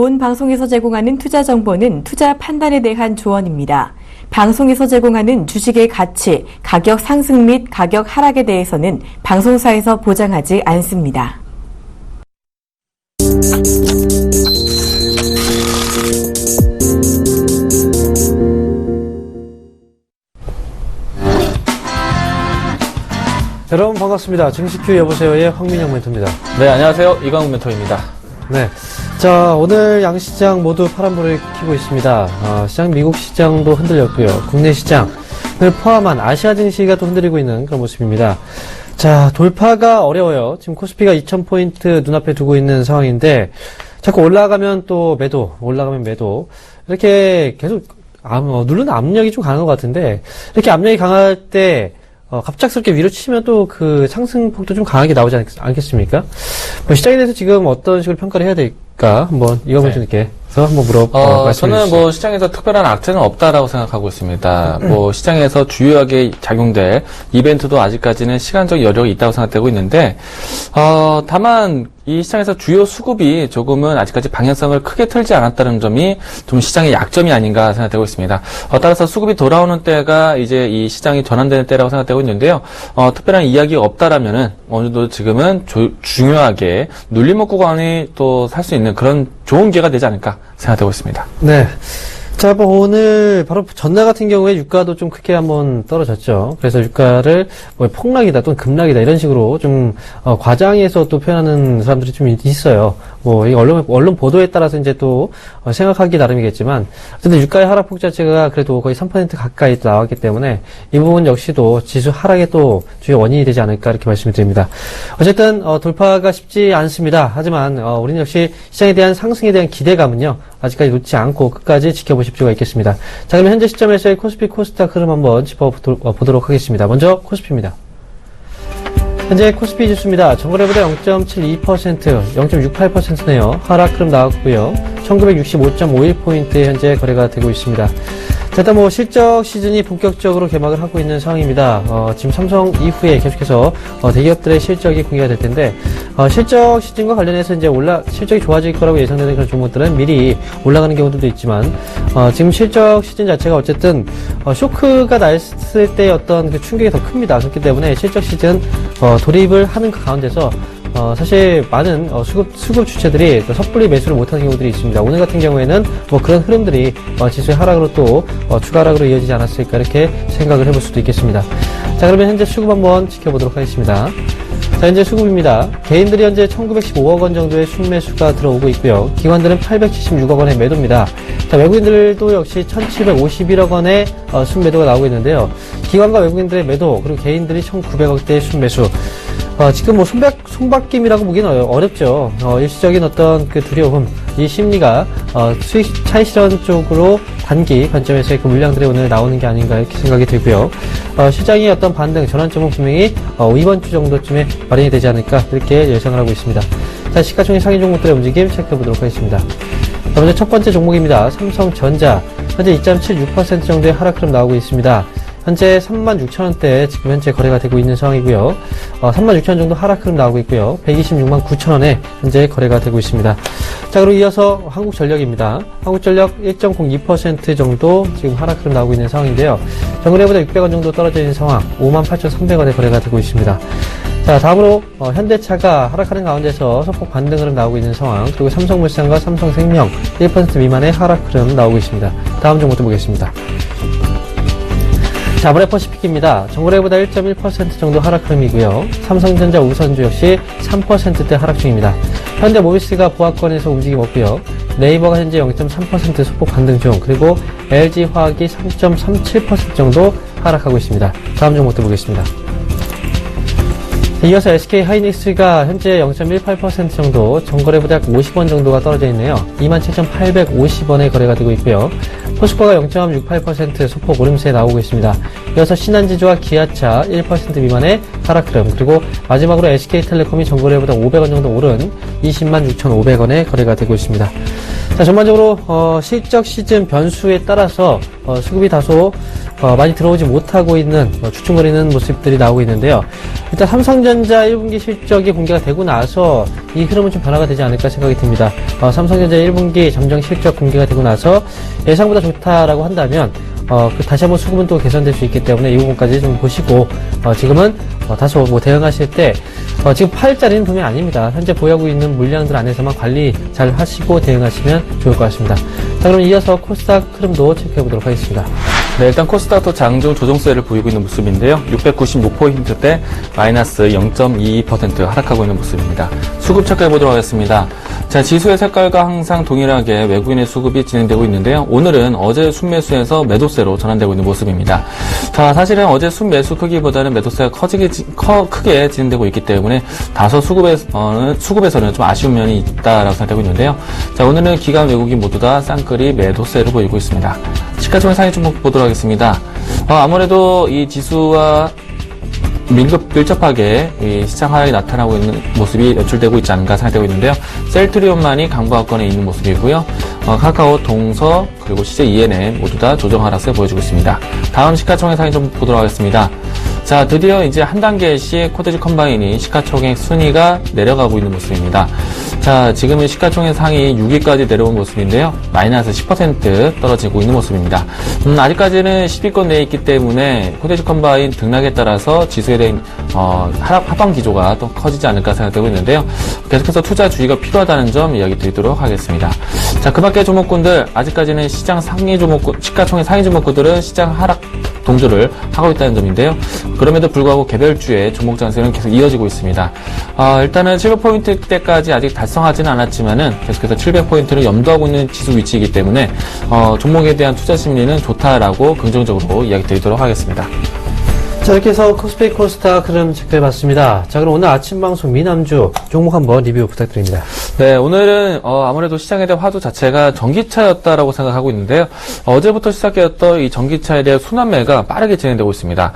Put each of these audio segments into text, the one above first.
본 방송에서 제공하는 투자 정보는 투자 판단에 대한 조언입니다. 방송에서 제공하는 주식의 가치, 가격 상승 및 가격 하락에 대해서는 방송사에서 보장하지 않습니다. 여러분 반갑습니다. 증시큐 여보세요의 황민영 멘토입니다. 네, 안녕하세요. 이광훈 멘토입니다. 네. 자, 오늘 양시장 모두 파란불을 켜고 있습니다. 시장, 미국 시장도 흔들렸고요. 국내 시장을 포함한 아시아 증시가 또 흔들리고 있는 그런 모습입니다. 자, 돌파가 어려워요. 지금 코스피가 2000포인트 눈앞에 두고 있는 상황인데, 자꾸 올라가면 또 매도, 올라가면 매도. 이렇게 계속, 누르는 압력이 좀 강한 것 같은데, 이렇게 압력이 강할 때, 갑작스럽게 위로 치면 또 그 상승폭도 좀 강하게 나오지 않겠습니까? 시장에 대해서 지금 어떤 식으로 평가를 해야 될까? 한번 이광훈 님께서 한번 말씀해 저는 주시죠. 시장에서 특별한 악재는 없다라고 생각하고 있습니다. 시장에서 주요하게 작용될 이벤트도 아직까지는 시간적 여력이 있다고 생각되고 있는데, 다만, 이 시장에서 주요 수급이 조금은 아직까지 방향성을 크게 틀지 않았다는 점이 좀 시장의 약점이 아닌가 생각되고 있습니다. 따라서 수급이 돌아오는 때가 이제 이 시장이 전환되는 때라고 생각되고 있는데요. 특별한 이야기가 없다라면은 어느 정도 지금은 중요하게 눌림목 구간이 또 살 수 있는 그런 좋은 기회가 되지 않을까 생각되고 있습니다. 네. 자, 오늘 바로 전날 같은 경우에 유가도 좀 크게 한번 떨어졌죠. 그래서 유가를 폭락이다 또는 급락이다 이런 식으로 좀 과장해서 또 표현하는 사람들이 좀 있어요. 이 언론 보도에 따라서 이제 또 생각하기 나름이겠지만, 어쨌든 유가의 하락폭 자체가 그래도 거의 3% 가까이 나왔기 때문에 이 부분 역시도 지수 하락의 또 주요 원인이 되지 않을까 이렇게 말씀을 드립니다. 어쨌든 돌파가 쉽지 않습니다. 하지만 우리는 역시 시장에 대한 상승에 대한 기대감은요 아직까지 놓지 않고 끝까지 지켜보실 필요가 있겠습니다. 자, 그럼 현재 시점에서의 코스피 코스닥 흐름 한번 짚어보도록 하겠습니다. 먼저 코스피입니다. 현재 코스피 지수입니다. 전거래보다 0.72%, 0.68%네요. 하락 흐름 나왔고요. 1965.51포인트에 현재 거래가 되고 있습니다. 자, 일단 실적 시즌이 본격적으로 개막을 하고 있는 상황입니다. 지금 삼성 이후에 계속해서 대기업들의 실적이 공개가 될 텐데, 실적 시즌과 관련해서 이제 실적이 좋아질 거라고 예상되는 그런 종목들은 미리 올라가는 경우들도 있지만, 지금 실적 시즌 자체가 어쨌든, 쇼크가 났을 때 어떤 그 충격이 더 큽니다. 그렇기 때문에 실적 시즌, 돌입을 하는 그 가운데서, 사실 많은 수급 주체들이 또 섣불리 매수를 못하는 경우들이 있습니다. 오늘 같은 경우에는 그런 흐름들이 지수의 하락으로 또 추가 하락으로 이어지지 않았을까 이렇게 생각을 해볼 수도 있겠습니다. 자, 그러면 현재 수급 한번 지켜보도록 하겠습니다. 자, 현재 수급입니다. 개인들이 현재 1915억 원 정도의 순매수가 들어오고 있고요. 기관들은 876억 원의 매도입니다. 자, 외국인들도 역시 1751억 원의 순매도가 나오고 있는데요. 기관과 외국인들의 매도, 그리고 개인들이 1900억대의 순매수. 지금 손바뀜이라고 보기는 어렵죠. 일시적인 어떤 그 두려움, 이 심리가, 수익 차익 실현 쪽으로 단기 관점에서의 그 물량들이 오늘 나오는 게 아닌가 이렇게 생각이 들고요. 시장의 어떤 반등, 전환점은 분명히, 이번 주 정도쯤에 마련이 되지 않을까 이렇게 예상을 하고 있습니다. 자, 시가총액 상위 종목들의 움직임 체크해 보도록 하겠습니다. 자, 먼저 첫 번째 종목입니다. 삼성전자. 현재 2.76% 정도의 하락 흐름 나오고 있습니다. 현재 36,000원대에 지금 현재 거래가 되고 있는 상황이고요. 36,000원 정도 하락 흐름 나오고 있고요. 126만 9천원에 현재 거래가 되고 있습니다. 자, 그리고 이어서 한국전력입니다. 한국전력 1.02% 정도 지금 하락 흐름 나오고 있는 상황인데요. 전거래보다 600원 정도 떨어져 있는 상황, 58,300원에 거래가 되고 있습니다. 자, 다음으로 현대차가 하락하는 가운데서 소폭 반등 흐름 나오고 있는 상황, 그리고 삼성물산과 삼성생명 1% 미만의 하락 흐름 나오고 있습니다. 다음 종목도 보겠습니다. 자, 아브레퍼시픽입니다. 전거래보다 1.1% 정도 하락 흐름이고요. 삼성전자 우선주 역시 3%대 하락 중입니다. 현대모비스가 보합권에서 움직임 없고요. 네이버가 현재 0.3% 소폭 반등 중, 그리고 LG화학이 3.37% 정도 하락하고 있습니다. 다음 종목도 보겠습니다. 이어서 SK하이닉스가 현재 0.18% 정도, 전거래보다 약 50원 정도가 떨어져 있네요. 27,850원에 거래가 되고 있고요. 포스코가 0.68% 소폭 오름세에 나오고 있습니다. 이어서 신한지주와 기아차 1% 미만의 하락 흐름, 그리고 마지막으로 SK텔레콤이 전거래보다 500원 정도 오른 206,500원에 거래가 되고 있습니다. 자, 전반적으로 실적 시즌 변수에 따라서 수급이 다소 많이 들어오지 못하고 있는 주춤거리는 모습들이 나오고 있는데요. 일단 삼성전자 1분기 실적이 공개가 되고 나서 이 흐름은 좀 변화가 되지 않을까 생각이 듭니다. 삼성전자 1분기 잠정 실적 공개가 되고 나서 예상보다 좋다라고 한다면 다시 한번 수급은 또 개선될 수 있기 때문에 이 부분까지 좀 보시고, 지금은, 다소 대응하실 때, 지금 팔 자리는 분명히 아닙니다. 현재 보유하고 있는 물량들 안에서만 관리 잘 하시고 대응하시면 좋을 것 같습니다. 자, 그럼 이어서 코스닥 흐름도 체크해 보도록 하겠습니다. 네, 일단 코스닥도 장중 조정세를 보이고 있는 모습인데요. 696포인트대 마이너스 0.22% 하락하고 있는 모습입니다. 수급 체크해 보도록 하겠습니다. 자, 지수의 색깔과 항상 동일하게 외국인의 수급이 진행되고 있는데요. 오늘은 어제 순매수에서 매도세로 전환되고 있는 모습입니다. 자, 사실은 어제 순매수 크기보다는 매도세가 크게 진행되고 있기 때문에 다소 수급에서는 좀 아쉬운 면이 있다라고 생각되고 있는데요. 자, 오늘은 기관 외국인 모두 다 쌍끌이 매도세를 보이고 있습니다. 시가총액 상위 종목 보도록 하겠습니다. 아무래도 이 지수와 밀접하게 이 시장 하락이 나타나고 있는 모습이 연출되고 있지 않은가 생각되고 있는데요. 셀트리온만이 강보합권에 있는 모습이고요. 카카오, 동서, 그리고 CJ ENM 모두 다 조정 하락세 보여주고 있습니다. 다음 시가총액 상위 좀 보도록 하겠습니다. 자, 드디어 이제 한 단계씩 코데지 컴바인이 시가총액 순위가 내려가고 있는 모습입니다. 자, 지금은 시가총액 상위 6위까지 내려온 모습인데요. 마이너스 10% 떨어지고 있는 모습입니다. 아직까지는 10위권 내에 있기 때문에 코데지 컴바인 등락에 따라서 지수에 대한 하방 기조가 또 커지지 않을까 생각되고 있는데요. 계속해서 투자 주의가 필요하다는 점 이야기 드리도록 하겠습니다. 자, 그 밖의 종목군들 아직까지는 시장 상위 종목군, 시가총액 상위 종목군들은 시장 하락 동조를 하고 있다는 점인데요. 그럼에도 불구하고 개별주의 종목 장세는 계속 이어지고 있습니다. 일단은 700포인트대까지 아직 달성하지는 않았지만은 계속해서 700포인트를 염두하고 있는 지수 위치이기 때문에 종목에 대한 투자 심리는 좋다라고 긍정적으로 이야기 드리도록 하겠습니다. 자, 이렇게 해서 코스피 코스닥 흐름 체크해봤습니다. 자, 그럼 오늘 아침 방송 미남주 종목 한번 리뷰 부탁드립니다. 네, 오늘은 아무래도 시장에 대한 화두 자체가 전기차였다라고 생각하고 있는데요. 어제부터 시작되었던 이 전기차에 대한 순환매가 빠르게 진행되고 있습니다.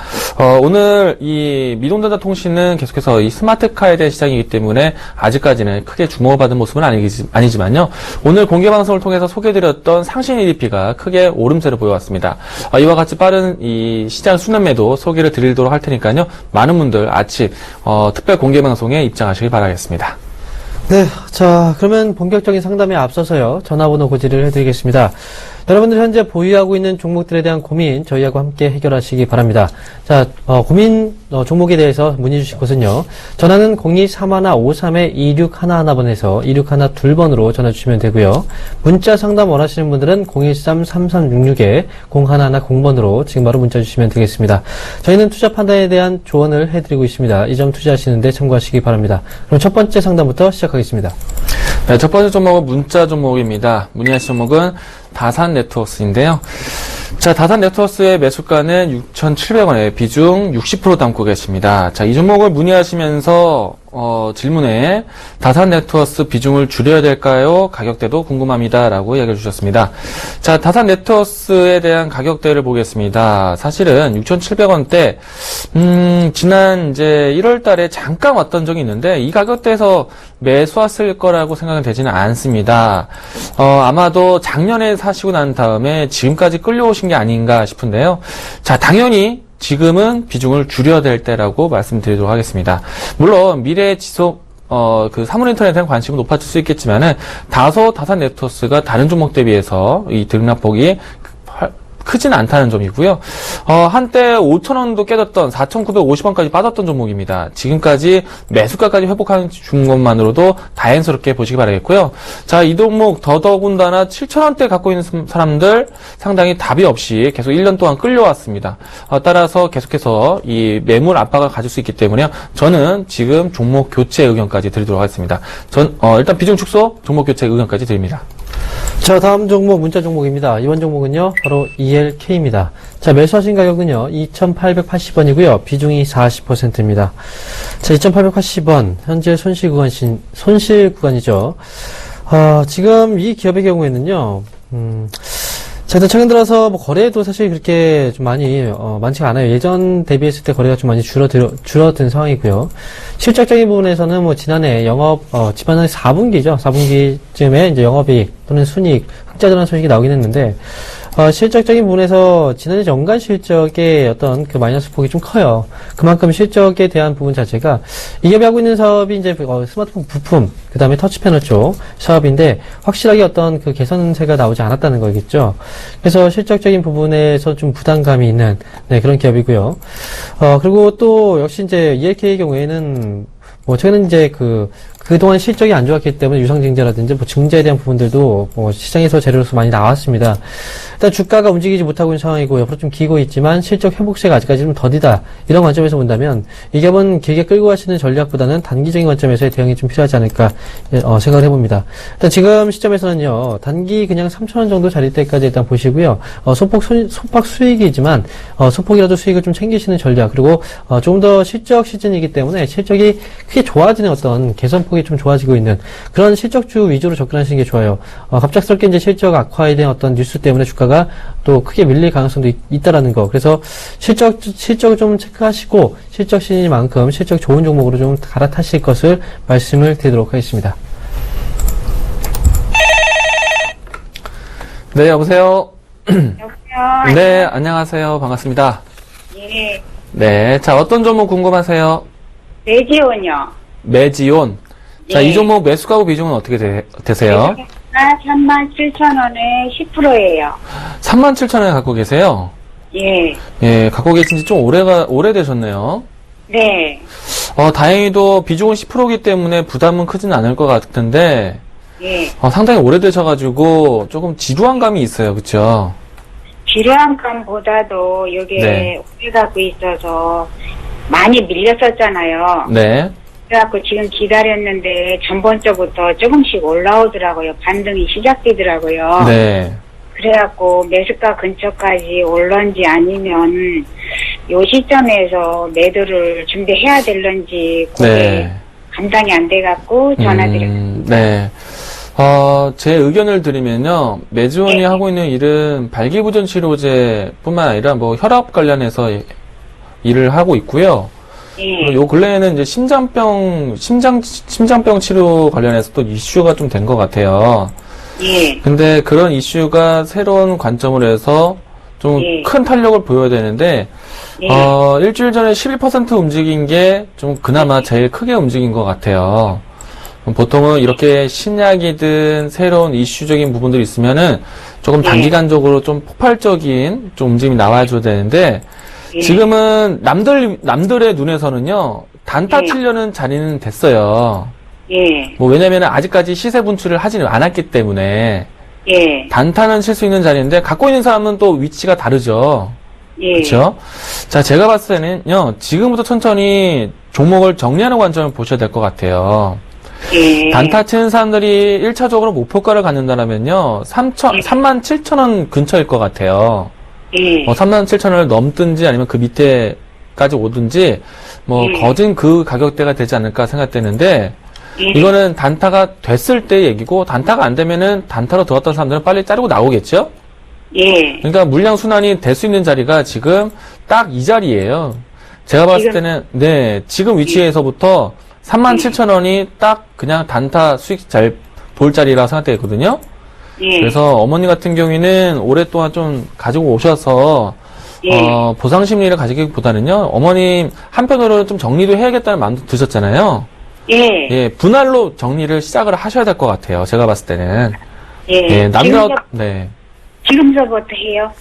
오늘 이 미동전자통신은 계속해서 이 스마트카에 대한 시장이기 때문에 아직까지는 크게 주목을 받은 모습은 아니지만요. 오늘 공개 방송을 통해서 소개해드렸던 상신 EDP가 크게 오름세를 보여왔습니다. 이와 같이 빠른 이 시장 순환매도 소개를 드리도록 할 테니까요. 많은 분들 아침 특별 공개 방송에 입장하시길 바라겠습니다. 네, 자, 그러면 본격적인 상담에 앞서서요, 전화번호 고지를 해드리겠습니다. 여러분들 현재 보유하고 있는 종목들에 대한 고민 저희하고 함께 해결하시기 바랍니다. 자, 고민 종목에 대해서 문의 주실 곳은요. 전화는 023153-2611번에서 2612번으로 전화 주시면 되고요. 문자 상담 원하시는 분들은 013-3366-0110번으로 지금 바로 문자 주시면 되겠습니다. 저희는 투자 판단에 대한 조언을 해드리고 있습니다. 이 점 투자하시는데 참고하시기 바랍니다. 그럼 첫 번째 상담부터 시작하겠습니다. 네, 첫 번째 종목은 문자 종목입니다. 문의하실 종목은 다산 네트워크스인데요. 자, 다산 네트워크스의 매수가는 6,700원에 비중 60% 담고 계십니다. 자, 이 종목을 문의하시면서 질문에 다산 네트워크스 비중을 줄여야 될까요? 가격대도 궁금합니다. 라고 이야기해 주셨습니다. 자, 다산 네트워크스에 대한 가격대를 보겠습니다. 사실은 6,700원대, 지난 이제 1월 달에 잠깐 왔던 적이 있는데, 이 가격대에서 매수 왔을 거라고 생각은 되지는 않습니다. 아마도 작년에 사시고 난 다음에 지금까지 끌려오신 게 아닌가 싶은데요. 자, 당연히 지금은 비중을 줄여야 될 때라고 말씀드리도록 하겠습니다. 물론 미래 지속 그 사물인터넷에 대한 관심은 높아질 수 있겠지만은 다소 다산 네트워크스가 다른 종목 대비해서 이 등락폭이 크지는 않다는 점이고요. 한때 5,000원도 깨졌던 4,950원까지 빠졌던 종목입니다. 지금까지 매수가까지 회복하는 준 것만으로도 다행스럽게 보시기 바라겠고요. 자, 이 종목 더더군다나 7,000원대 갖고 있는 사람들 상당히 답이 없이 계속 1년 동안 끌려왔습니다. 따라서 계속해서 이 매물 압박을 가질 수 있기 때문에 저는 지금 종목 교체 의견까지 드리도록 하겠습니다. 일단 비중 축소, 종목 교체 의견까지 드립니다. 자, 다음 종목 문자 종목입니다. 이번 종목은요 바로 ELK입니다. 자, 매수하신 가격은요 2,880원이고요 비중이 40%입니다. 자, 2,880원 현재 손실 구간이죠. 지금 이 기업의 경우에는요 자, 일단 최근 들어서 뭐 거래도 사실 그렇게 좀 많지가 않아요. 예전 대비했을 때 거래가 좀 많이 줄어든 상황이고요. 실적적인 부분에서는 뭐 지난해 지난해 4분기죠. 4분기쯤에 이제 영업이익 또는 순이익 흑자 전환 소식이 나오긴 했는데, 실적적인 부분에서 지난해 연간 실적의 어떤 그 마이너스 폭이 좀 커요. 그만큼 실적에 대한 부분 자체가 이 기업이 하고 있는 사업이 이제 스마트폰 부품, 그 다음에 터치패널 쪽 사업인데 확실하게 어떤 그 개선세가 나오지 않았다는 거겠죠. 그래서 실적적인 부분에서 좀 부담감이 있는 네, 그런 기업이고요. 그리고 또 역시 이제 ELK의 경우에는 최근에 이제 그동안 실적이 안 좋았기 때문에 유상증자라든지 증자에 대한 부분들도 시장에서 재료로서 많이 나왔습니다. 일단 주가가 움직이지 못하고 있는 상황이고 옆으로 좀 기고 있지만 실적 회복세가 아직까지 좀 더디다. 이런 관점에서 본다면 이 기업은 길게 끌고 가시는 전략보다는 단기적인 관점에서의 대응이 좀 필요하지 않을까 생각을 해봅니다. 일단 지금 시점에서는요. 단기 그냥 3,000원 정도 자리 때까지 일단 보시고요. 소폭 수익이지만 소폭이라도 수익을 좀 챙기시는 전략 그리고 조금 더 실적 시즌이기 때문에 실적이 크게 좋아지는 어떤 개선폭이 좀 좋아지고 있는 그런 실적주 위주로 접근하시는 게 좋아요. 갑작스럽게 이제 실적 악화에 대한 어떤 뉴스 때문에 주가가 또 크게 밀릴 가능성도 있다라는 거. 그래서 실적을 좀 체크하시고 실적 시즌만큼 실적 좋은 종목으로 좀 갈아타실 것을 말씀을 드리도록 하겠습니다. 네, 여보세요? 여보세요? 네, 안녕하세요. 반갑습니다. 예, 네, 자, 어떤 종목 궁금하세요? 매지온이요. 매지온. 자, 예. 이 종목 매수가고 비중은 어떻게 되세요? 37,000원에 10%예요. 37,000원에 갖고 계세요? 예, 예, 갖고 계신 지 좀 오래되셨네요. 네, 다행히도 비중은 10%이기 때문에 부담은 크진 않을 것 같은데, 예. 상당히 오래되셔가지고 조금 지루한 감이 있어요. 그쵸? 지루한 감보다도 이게 네. 오래 갖고 있어서 많이 밀렸었잖아요. 네. 그래갖고 지금 기다렸는데 전번주부터 조금씩 올라오더라고요. 반등이 시작되더라고요. 네. 그래갖고 매수가 근처까지 올런지 아니면 요 시점에서 매도를 준비해야 될런지 그게 네. 감당이 안 돼갖고 전화드렸어요. 네. 제 의견을 드리면요. 매지온이 네. 하고 있는 일은 발기부전 치료제뿐만 아니라 혈압 관련해서 일을 하고 있고요. 예, 요 근래에는 이제 심장병 치료 관련해서 또 이슈가 좀 된 것 같아요. 예, 근데 그런 이슈가 새로운 관점으로 해서 좀 예. 큰 탄력을 보여야 되는데, 예. 일주일 전에 11% 움직인 게 좀 그나마 제일 크게 움직인 것 같아요. 보통은 이렇게 신약이든 새로운 이슈적인 부분들이 있으면은 조금 예. 단기간적으로 좀 폭발적인 좀 움직임이 나와줘야 되는데, 예. 지금은 남들의 눈에서는요, 단타 예. 치려는 자리는 됐어요. 예, 왜냐면은 아직까지 시세 분출을 하지는 않았기 때문에, 예, 단타는 칠 수 있는 자리인데, 갖고 있는 사람은 또 위치가 다르죠. 예, 그렇죠? 자, 제가 봤을 때는요, 지금부터 천천히 종목을 정리하는 관점을 보셔야 될 것 같아요. 예. 단타 치는 사람들이 1차적으로 목표가를 갖는다면요, 37,000원 근처일 것 같아요. 예, 37,000원을 넘든지 아니면 그 밑에까지 오든지, 예. 거진 그 가격대가 되지 않을까 생각되는데, 예. 이거는 단타가 됐을 때 얘기고, 단타가 안 되면은 단타로 들어왔던 사람들은 빨리 자르고 나오겠죠? 예, 그러니까 물량 순환이 될 수 있는 자리가 지금 딱 이 자리예요. 제가 봤을 때는, 네, 지금 위치에서부터 37,000원이 딱 그냥 단타 수익 잘 볼 자리라 생각되거든요. 예. 그래서 어머니 같은 경우에는 오랫동안 좀 가지고 오셔서, 예. 보상 심리를 가지기보다는요, 어머님 한편으로는 좀 정리도 해야겠다는 마음도 드셨잖아요. 예, 예, 분할로 정리를 시작을 하셔야 될 것 같아요. 제가 봤을 때는. 예. 예, 지금서- 지금서부터 해요?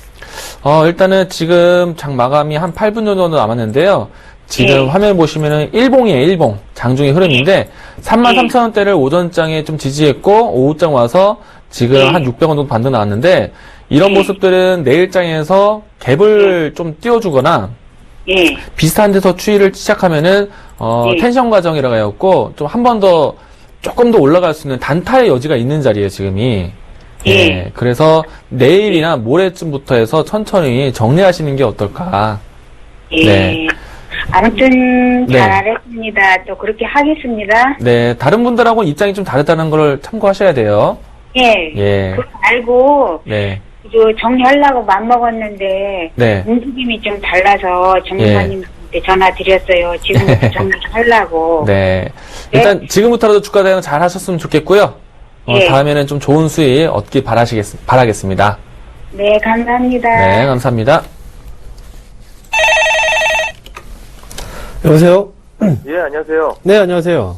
일단은 지금 장 마감이 한 8분 정도 남았는데요. 지금 예. 화면 보시면은 일봉이에요, 일봉. 장중의 흐름인데, 33,000원대를 오전장에 좀 지지했고, 오후장 와서 지금 예. 한 600원 정도 반등 나왔는데, 이런 예. 모습들은 내일장에서 갭을 좀 띄워주거나, 예, 비슷한 데서 추이를 시작하면은, 예. 텐션 과정이라고 해갖고, 좀 한 번 더, 조금 더 올라갈 수 있는 단타의 여지가 있는 자리예요, 지금이. 예. 그래서 내일이나 모레쯤부터 해서 천천히 정리하시는 게 어떨까. 예. 네. 아무튼 네. 잘 알았습니다. 또 그렇게 하겠습니다. 네, 다른 분들하고는 입장이 좀 다르다는 걸 참고하셔야 돼요. 예. 예. 그거 알고 네. 정리하려고 맘먹었는데 네. 움직임이 좀 달라서 정리사님한테 전화 드렸어요. 지금부터 정리하려고. 네. 일단 지금부터라도 주가 대응 잘 하셨으면 좋겠고요. 예. 다음에는 좀 좋은 수익 얻기 바라겠습니다. 네, 감사합니다. 네, 감사합니다. 여보세요? 예, 안녕하세요. 네, 안녕하세요.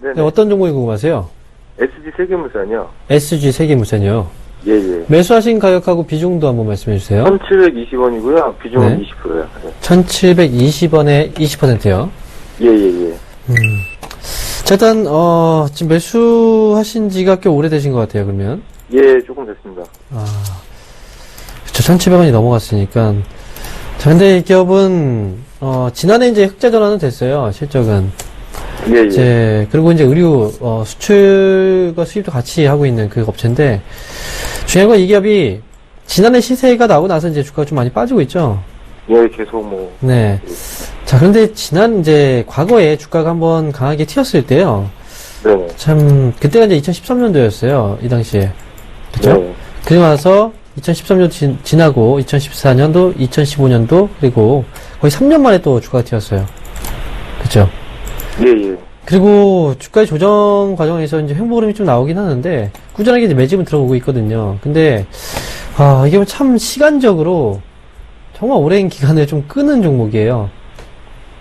네네. 네, 어떤 종목이 궁금하세요? SG 세계무선이요. SG 세계무선이요. 예, 예. 매수하신 가격하고 비중도 한번 말씀해 주세요. 1,720원이고요. 비중은 네. 20%예요. 1,720원에 20%요. 예, 예, 예. 자, 일단, 지금 매수하신 지가 꽤 오래되신 것 같아요, 그러면. 예, 조금 됐습니다. 그쵸, 1,700원이 넘어갔으니까. 자, 근데 이 기업은, 지난해 이제 흑자 전환은 됐어요, 실적은. 예, 예. 이제, 그리고 이제 의류, 수출과 수입도 같이 하고 있는 그 업체인데, 중요한 건 이 기업이, 지난해 시세가 나오고 나서 이제 주가가 좀 많이 빠지고 있죠. 예, 계속 뭐. 네. 자, 그런데 이제, 과거에 주가가 한번 강하게 튀었을 때요. 네네. 참, 그때가 이제 2013년도였어요, 이 당시에. 그죠? 네. 그리고 나서 2013년 지나고 2014년도, 2015년도, 그리고 거의 3년 만에 또 주가가 튀었어요. 그죠? 예, 예. 그리고 주가의 조정 과정에서 이제 횡보흐름이 좀 나오긴 하는데, 꾸준하게 이제 매집은 들어오고 있거든요. 근데, 이게 참 시간적으로 정말 오랜 기간을 좀 끄는 종목이에요.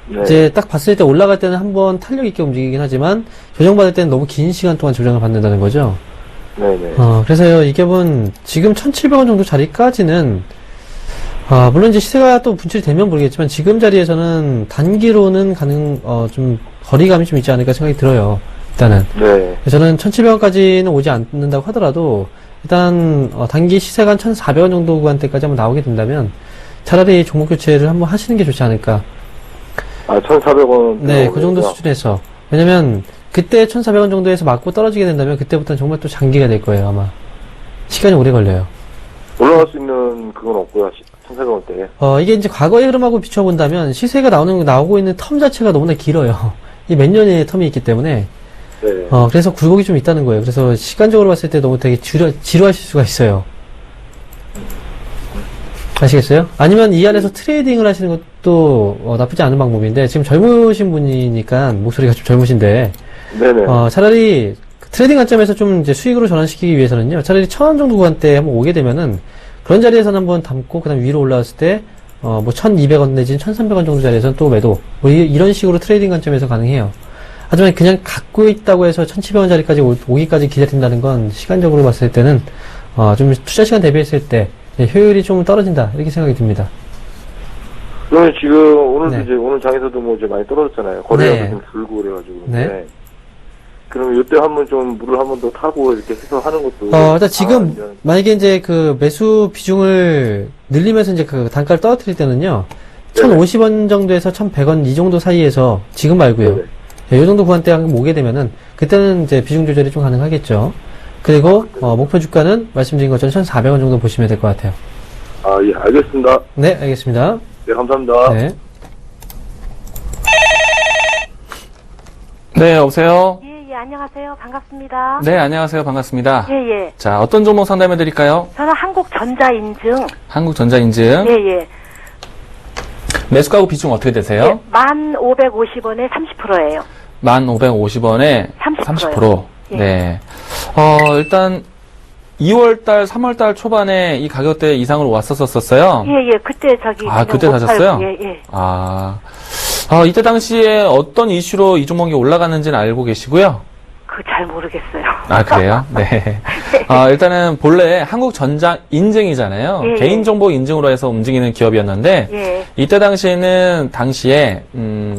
네. 이제 딱 봤을 때 올라갈 때는 한번 탄력 있게 움직이긴 하지만, 조정받을 때는 너무 긴 시간 동안 조정을 받는다는 거죠. 네네. 그래서요, 이 기업은 지금 1,700원 정도 자리까지는, 물론 이제 시세가 또 분출이 되면 모르겠지만, 지금 자리에서는 단기로는 좀, 거리감이 좀 있지 않을까 생각이 들어요. 일단은. 네. 저는 1,700원까지는 오지 않는다고 하더라도, 일단, 단기 시세가 한 1,400원 정도 구간대까지 한번 나오게 된다면, 차라리 종목 교체를 한번 하시는 게 좋지 않을까. 1,400원. 네, 그 정도 수준에서. 왜냐면, 그때 1,400원 정도에서 맞고 떨어지게 된다면, 그때부터는 정말 또 장기가 될 거예요, 아마. 시간이 오래 걸려요. 올라갈 수 있는 그건 없고요. 1,400원대에. 이게 이제 과거의 흐름하고 비춰본다면, 시세가 나오고 있는 텀 자체가 너무나 길어요. 이 몇 년의 텀이 있기 때문에. 네. 그래서 굴곡이 좀 있다는 거예요. 그래서 시간적으로 봤을 때 너무 되게 지루하실 수가 있어요. 아시겠어요? 아니면 이 안에서 트레이딩을 하시는 것도 나쁘지 않은 방법인데, 지금 젊으신 분이니까, 목소리가 좀 젊으신데, 네네. 차라리 그 트레이딩 관점에서 좀 이제 수익으로 전환시키기 위해서는요, 차라리 1,000원 정도 구간대에 한번 오게 되면은, 그런 자리에서는 한번 담고, 그 다음 위로 올라왔을 때, 1,200원 내지는 1,300원 정도 자리에서는 또 매도. 이런 식으로 트레이딩 관점에서 가능해요. 하지만 그냥 갖고 있다고 해서 1,700원 자리까지 오기까지 기다린다는 건 시간적으로 봤을 때는, 좀 투자 시간 대비했을 때, 효율이 좀 떨어진다. 이렇게 생각이 듭니다. 그러면 지금 오늘도 네. 이제 오늘 장에서도 뭐 이제 많이 떨어졌잖아요. 거래량도 네. 좀 줄고 그래가지고. 네. 그럼 이때 한번 좀 물을 한 번 더 타고 이렇게 해서 하는 것도. 일단 지금, 이제 만약에 이제 그 매수 비중을 늘리면서 이제 그 단가를 떨어뜨릴 때는요, 네네. 1,050원 정도에서 1,100원 이 정도 사이에서, 지금 말고요. 네네. 이 정도 구간대에 한번 오게 되면은, 그때는 이제 비중 조절이 좀 가능하겠죠. 그리고, 목표 주가는 말씀드린 것처럼 1,400원 정도 보시면 될 것 같아요. 예, 알겠습니다. 네, 알겠습니다. 네, 감사합니다. 네. 네, 여보세요? 예, 안녕하세요. 반갑습니다. 네, 안녕하세요. 반갑습니다. 예, 예. 자, 어떤 종목 상담해 드릴까요? 저는 한국전자인증. 한국전자인증. 예, 예. 매수가구 비중 어떻게 되세요? 예, 1,550원에 30%예요. 1,550원에 30%. 예. 네. 일단 2월달, 3월달 초반에 이 가격대 이상으로 왔었었어요. 예, 예. 그때 저기. 그냥 그때 못 사셨어요? 팔고, 예, 예. 이때 당시에 어떤 이슈로 이 종목이 올라갔는지는 알고 계시고요? 잘 모르겠어요. 그래요? 네. 일단은 본래 한국전자 인증이잖아요. 예, 예. 개인정보 인증으로 해서 움직이는 기업이었는데, 예. 이때 당시에는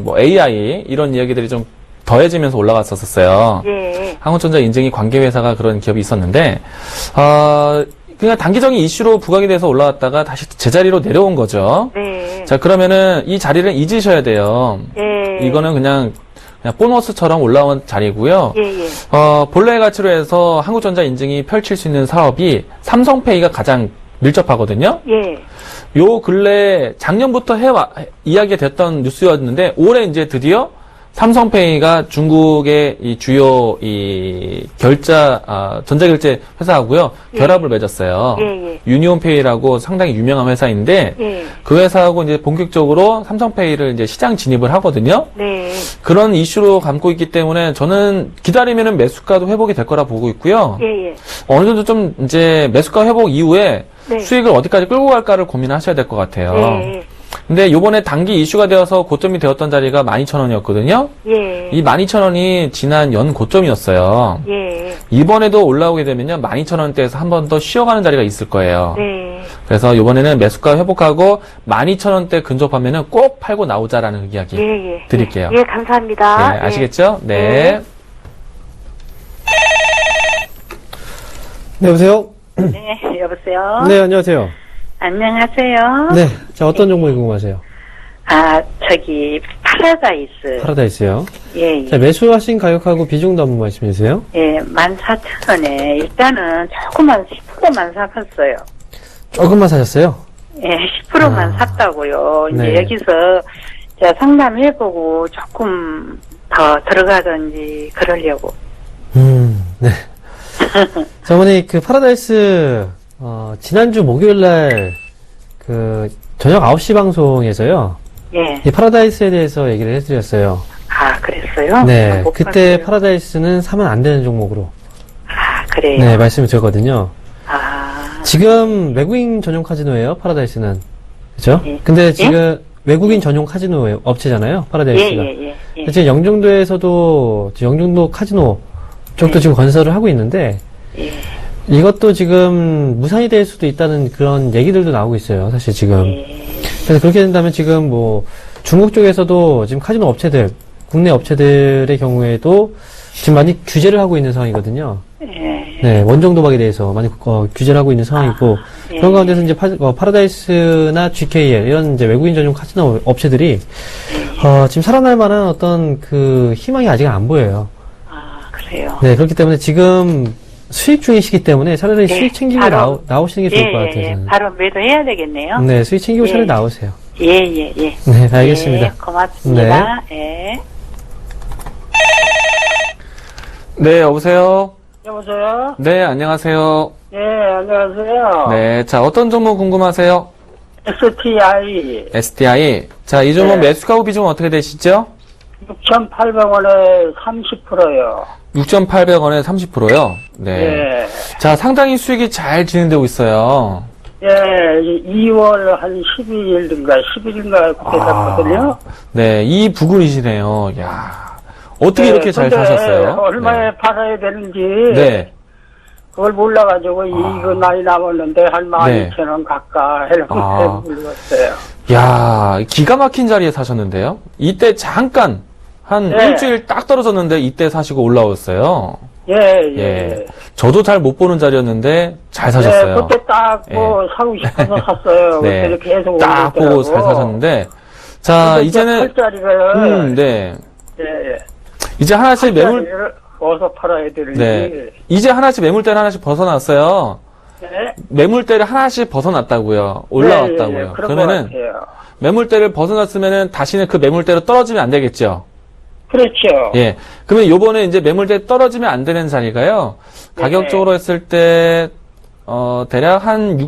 뭐 AI 이런 이야기들이 좀 더해지면서 올라갔었어요. 예. 한국전자 인증이 관계회사가 그런 기업이 있었는데, 그냥 단기적인 이슈로 부각이 돼서 올라왔다가 다시 제자리로 내려온 거죠. 네. 자, 그러면은 이 자리를 잊으셔야 돼요. 예. 이거는 그냥 보너스처럼 올라온 자리고요. 예, 예. 본래 가치로 해서 한국전자 인증이 펼칠 수 있는 사업이 삼성페이가 가장 밀접하거든요. 예. 요 근래 작년부터 이야기가 됐던 뉴스였는데 올해 이제 드디어 삼성페이가 중국의 이 주요 이 전자결제 회사하고요 결합을 맺었어요. 예, 예. 유니온페이라고 상당히 유명한 회사인데 예. 그 회사하고 이제 본격적으로 삼성페이를 이제 시장 진입을 하거든요. 네. 그런 이슈로 감고 있기 때문에 저는 기다리면은 매수가도 회복이 될 거라 보고 있고요. 예, 예. 어느 정도 좀 이제 매수가 회복 이후에 네. 수익을 어디까지 끌고 갈까를 고민하셔야 될 것 같아요. 예. 근데 요번에 단기 이슈가 되어서 고점이 되었던 자리가 12,000원이었거든요. 예. 이 12,000원이 지난 연 고점이었어요. 예. 이번에도 올라오게 되면요, 12,000원대에서 한 번 더 쉬어가는 자리가 있을 거예요. 네. 그래서 이번에는 매수가 회복하고 12,000원대 근접하면은 꼭 팔고 나오자라는 이야기 예, 예. 드릴게요. 예, 감사합니다. 네, 아시겠죠? 네. 네. 네, 여보세요? 네, 여보세요? 네, 안녕하세요. 안녕하세요? 네, 자, 어떤 종목이 궁금하세요? 아, 저기, 파라다이스. 파라다이스요. 예, 예. 자, 매수하신 가격하고 비중도 한번 말씀해 주세요. 예, 14,000원에, 일단은 조금만, 10%만 사갔어요. 조금만 사셨어요? 예, 10%만 아. 샀다고요. 이제 네. 여기서, 상담해보고 조금 더 들어가든지, 그러려고. 네. 자, 어머니, 그 파라다이스, 지난주 목요일 날, 저녁 9시 방송에서요. 예. 이 파라다이스에 대해서 얘기를 해드렸어요. 아, 그랬어요? 네. 못 그때 봤어요. 파라다이스는 사면 안 되는 종목으로. 아, 그래요? 네, 말씀을 드렸거든요. 아, 지금 외국인 전용 카지노예요, 파라다이스는. 그죠? 예. 근데 지금 외국인 전용 카지노 업체잖아요, 예, 파라다이스가. 예. 지금 영종도에서도, 영종도 카지노 쪽도 지금 건설을 하고 있는데, 예. 이것도 지금 무산이 될 수도 있다는 그런 얘기들도 나오고 있어요, 사실 지금. 예. 그래서 그렇게 된다면 지금 뭐, 중국 쪽에서도 지금 카지노 업체들, 국내 업체들의 경우에도 지금 많이 규제를 하고 있는 상황이거든요. 예. 네, 원정 도박에 대해서 많이 규제를 하고 있는 상황이고, 예. 그런 가운데서 이제 파라다이스나 GKL, 이런 이제 외국인 전용 카지노 업체들이, 지금 살아날 만한 어떤 그 희망이 아직 안 보여요. 아, 그래요? 네, 그렇기 때문에 지금 수익 중이시기 때문에 차라리 네, 수익 챙기고 바로- 나오시는 게 좋을 것 같아요. 예. 저는. 바로 매도해야 되겠네요. 네, 수익 챙기고 예. 차라리 나오세요. 예. 네, 알겠습니다. 예, 고맙습니다. 예. 네, 여보세요? 여보세요? 네, 안녕하세요. 예, 안녕하세요. 네, 자, 어떤 종목 궁금하세요? STI SDI. 자, 이 종목 네. 매수가고 비중은 어떻게 되시죠? 6,800원에 30%요. 6,800원에 30%요? 네. 예. 자, 상당히 수익이 잘 진행되고 있어요. 예, 2월 한 12일인가 10일인가 그때 샀거든요. 네, 이 부근이시네요. 야 어떻게 이렇게 잘 근데 사셨어요? 얼마에 네. 팔아야 되는지 네. 그걸 몰라가지고 이익은 많이 남았는데 한 네. 12,000원 가까이 아. 물렸어요. 야 기가 막힌 자리에 사셨는데요? 이때 잠깐, 한 네. 일주일 딱 떨어졌는데 이때 사시고 올라왔어요. 예. 저도 잘 못 보는 자리였는데 잘 사셨어요. 네, 그때 딱 뭐 사고 싶어서 샀어요. 네. 그때 계속 딱 보고 오르더라고. 잘 사셨는데, 자, 이제는, 팔자리를 네. 예. 이제 하나씩 매물, 팔자리를 어디서 팔아야 되는지. 네. 이제 하나씩 매물대를 하나씩 벗어났어요. 네. 매물대를 하나씩 벗어났다고요. 올라왔다고요. 예, 그런 그러면은, 것 같아요. 매물대를 벗어났으면은 다시는 그 매물대로 떨어지면 안 되겠죠. 그렇죠. 예. 그러면 요번에 이제 매물대 떨어지면 안 되는 자리가요. 가격적으로 했을 때, 대략 한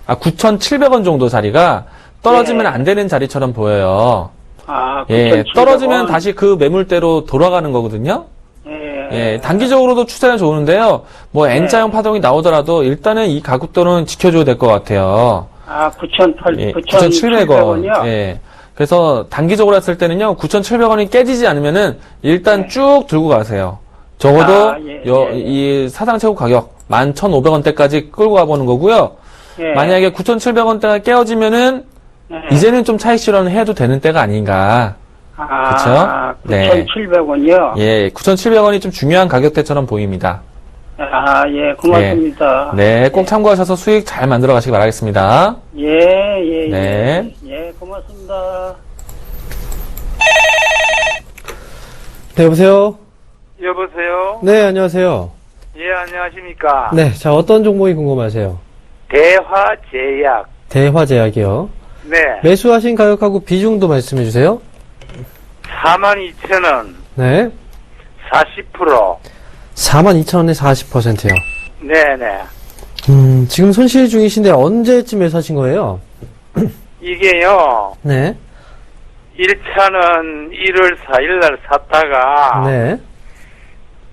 9,700원 정도 자리가 떨어지면 예. 안 되는 자리처럼 보여요. 아, 예. 9,700원. 떨어지면 다시 그 매물대로 돌아가는 거거든요. 예. 단기적으로도 추세는 좋은데요. 뭐 N자형 파동이 나오더라도 일단은 이 가격대로는 지켜줘야 될 것 같아요. 아, 9,700원. 예. 9,700원. 예. 그래서 단기적으로 했을 때는요, 9,700원이 깨지지 않으면은 일단 쭉 들고 가세요. 적어도 아, 예, 이 사상 최고 가격 11,500원대까지 끌고 가보는 거고요. 예. 만약에 9,700원대가 깨어지면은 예. 이제는 좀 차익 실현을 해도 되는 때가 아닌가. 아, 그쵸? 네. 9,700원이요? 예, 9,700원이 좀 중요한 가격대처럼 보입니다. 아, 예, 고맙습니다. 네, 꼭 참고하셔서 수익 잘 만들어 가시기 바라겠습니다. 예. 네. 예, 고맙습니다. 네, 여보세요? 여보세요? 네, 안녕하세요. 예, 안녕하십니까? 네, 자, 어떤 종목이 궁금하세요? 대화제약. 대화제약이요. 네. 매수하신 가격하고 비중도 말씀해 주세요. 42,000원, 네. 40%. 42,000원에 40%요. 네네. 지금 손실 중이신데 언제쯤 매수하신 거예요? 이게요, 네. 1차는 1월 4일 날 샀다가, 네.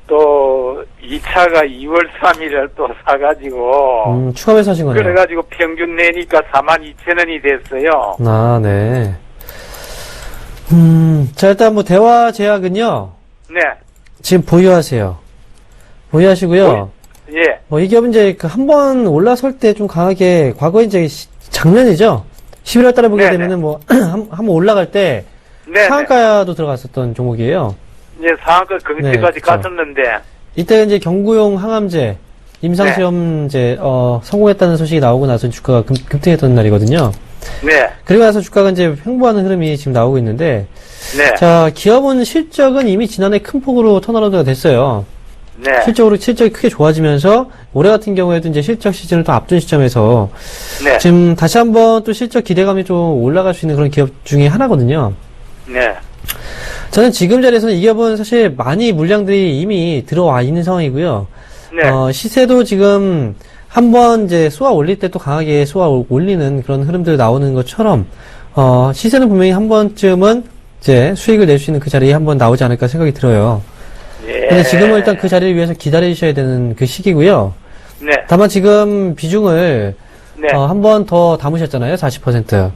또 2차가 2월 3일 날 또 사가지고, 추가 매수하신 거네요. 그래가지고 평균 내니까 42,000원이 됐어요. 아, 네. 자, 일단 뭐 대화 제약은요. 네. 지금 보유하세요. 보유하시고요. 예. 뭐 이 기업은 이제 그 한 번 올라설 때 좀 강하게 과거에 이제 작년이죠. 11월 달에 보게 네네. 되면은 뭐 한번 올라갈 때 네네. 상한가도 들어갔었던 종목이에요. 예, 상한가 경치까지 네, 그쵸. 갔었는데, 이때 이제 경구용 항암제 임상시험제 성공했다는 소식이 나오고 나서 주가가 급등했던 날이거든요. 네. 그리고 나서 주가가 이제 횡보하는 흐름이 지금 나오고 있는데, 네. 자, 기업은 실적은 이미 지난해 큰 폭으로 턴어라운드가 됐어요. 네. 실적이 크게 좋아지면서 올해 같은 경우에도 이제 실적 시즌을 또 앞둔 시점에서 네. 지금 다시 한번 또 실적 기대감이 좀 올라갈 수 있는 그런 기업 중에 하나거든요. 네. 저는 지금 자리에서는 이 기업은 사실 많이 물량들이 이미 들어와 있는 상황이고요. 네. 시세도 지금 한번 이제 쏘아 올릴 때 또 강하게 쏘아 올리는 그런 흐름들 나오는 것처럼, 시세는 분명히 한 번쯤은 이제 수익을 낼 수 있는 그 자리에 한번 나오지 않을까 생각이 들어요. 예. 근데 지금은 일단 그 자리를 위해서 기다리셔야 되는 그 시기고요. 네. 다만 지금 비중을, 네. 한 번 더 담으셨잖아요. 40%.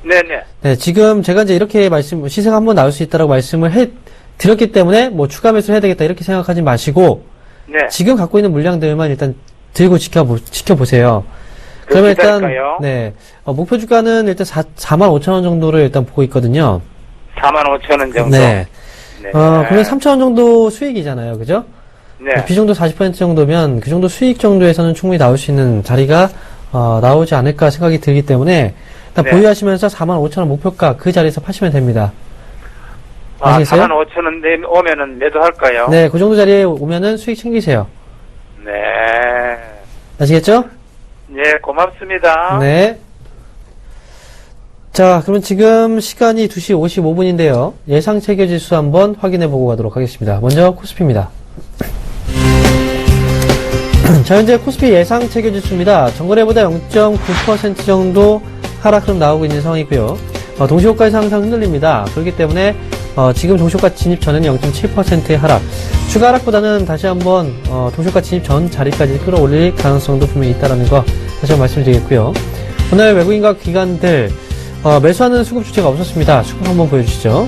네네. 네, 지금 제가 이제 이렇게 시세가 한번 나올 수 있다라고 말씀을 드렸기 때문에 뭐 추가 매수를 해야 되겠다 이렇게 생각하지 마시고, 네. 지금 갖고 있는 물량들만 일단 들고 지켜보세요. 그러면 일단, 기다릴까요? 네, 목표 주가는 일단 45,000원 정도를 일단 보고 있거든요. 45,000원 정도. 네. 네. 그러면 3,000원 정도 수익이잖아요. 그죠? 네. 비중도 40% 정도면 그 정도 수익 정도에서는 충분히 나올 수 있는 자리가, 나오지 않을까 생각이 들기 때문에, 일단 네. 보유하시면서 45,000원 목표가 그 자리에서 파시면 됩니다. 아, 아시겠어요? 45,000원 오면은 매도할까요? 네, 그 정도 자리에 오면은 수익 챙기세요. 네. 아시겠죠? 네, 고맙습니다. 네. 자, 그러면 지금 시간이 2시 55분인데요. 예상 체결 지수 한번 확인해 보고 가도록 하겠습니다. 먼저 코스피입니다. 자, 현재 코스피 예상 체결 지수입니다. 전거래보다 0.9% 정도 하락 흐름 나오고 있는 상황이고요. 동시호가에서 항상 흔들립니다. 그렇기 때문에 지금 동시호가 진입 전에는 0.7%의 하락. 추가 하락보다는 다시 한번 동시호가 진입 전 자리까지 끌어올릴 가능성도 분명히 있다는 거 다시 한번 말씀드리겠고요. 오늘 외국인과 기관들 매수하는 수급 주체가 없었습니다. 수급 한번 보여주시죠.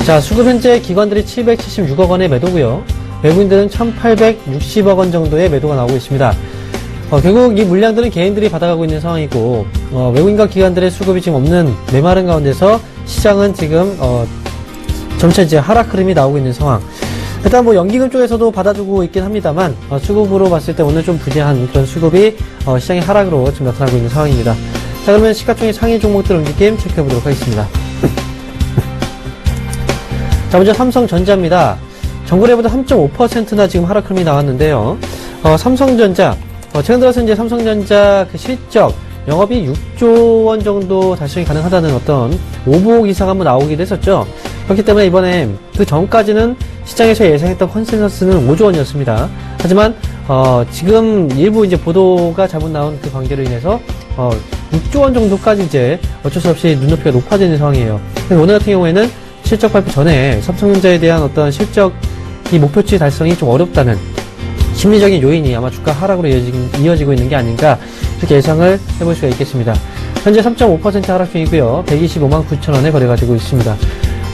자, 수급 현재 기관들이 776억 원의 매도고요. 외국인들은 1860억 원 정도의 매도가 나오고 있습니다. 결국 이 물량들은 개인들이 받아가고 있는 상황이고, 외국인과 기관들의 수급이 지금 없는 메마른 가운데서 시장은 지금, 점차 이제 하락 흐름이 나오고 있는 상황. 일단 뭐 연기금 쪽에서도 받아주고 있긴 합니다만, 수급으로 봤을 때 오늘 좀 부재한 그런 수급이, 시장의 하락으로 지금 나타나고 있는 상황입니다. 자, 그러면 시가총액 상위 종목들 움직임 체크해보도록 하겠습니다. 자, 먼저 삼성전자입니다. 전거래보다 3.5%나 지금 하락 흐름이 나왔는데요. 삼성전자, 최근 들어서 이제 삼성전자 그 실적, 영업이 6조 원 정도 달성이 가능하다는 어떤 오보옥 이사가 한번 나오기도 했었죠. 그렇기 때문에 이번에 그 전까지는 시장에서 예상했던 컨센서스는 5조 원이었습니다. 하지만, 지금 일부 이제 보도가 잘못 나온 그 관계로 인해서, 6조 원 정도까지 이제 어쩔 수 없이 눈높이가 높아지는 상황이에요. 오늘 같은 경우에는 실적 발표 전에 삼성전자에 대한 어떤 실적 이 목표치 달성이 좀 어렵다는 심리적인 요인이 아마 주가 하락으로 이어지고 있는 게 아닌가 이렇게 예상을 해볼 수가 있겠습니다. 현재 3.5% 하락 중이고요. 125만 9천 원에 거래가 되고 있습니다.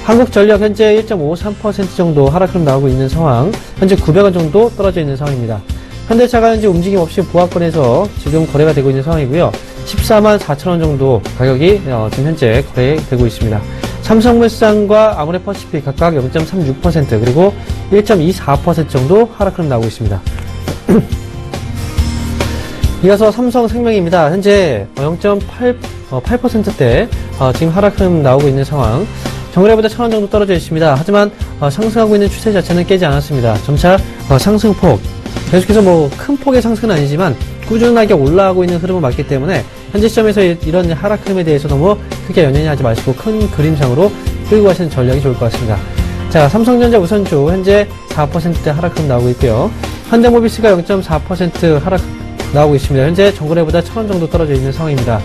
한국전력 현재 1.53% 정도 하락 흐름 나오고 있는 상황. 현재 900원 정도 떨어져 있는 상황입니다. 현대차가 현재 움직임 없이 보합권에서 지금 거래가 되고 있는 상황이고요. 14만 4천 원 정도 가격이 지금 현재 거래되고 있습니다. 삼성물산과 아모레퍼시픽 각각 0.36% 그리고 1.24% 정도 하락 흐름 나오고 있습니다. 이어서 삼성생명입니다. 현재 0.8%대 지금 하락 흐름 나오고 있는 상황. 정거래보다 1,000원 정도 떨어져 있습니다. 하지만 상승하고 있는 추세 자체는 깨지 않았습니다. 점차 상승폭 계속해서 뭐 큰 폭의 상승은 아니지만 꾸준하게 올라가고 있는 흐름은 맞기 때문에 현재 시점에서 이런 하락 흐름에 대해서 너무 크게 연연히 하지 마시고 큰 그림상으로 끌고 가시는 전략이 좋을 것 같습니다. 자, 삼성전자 우선주 현재 4%대 하락금 나오고 있고요. 현대모비스가 0.4% 하락 나오고 있습니다. 현재 전거래보다 1,000원 정도 떨어져 있는 상황입니다.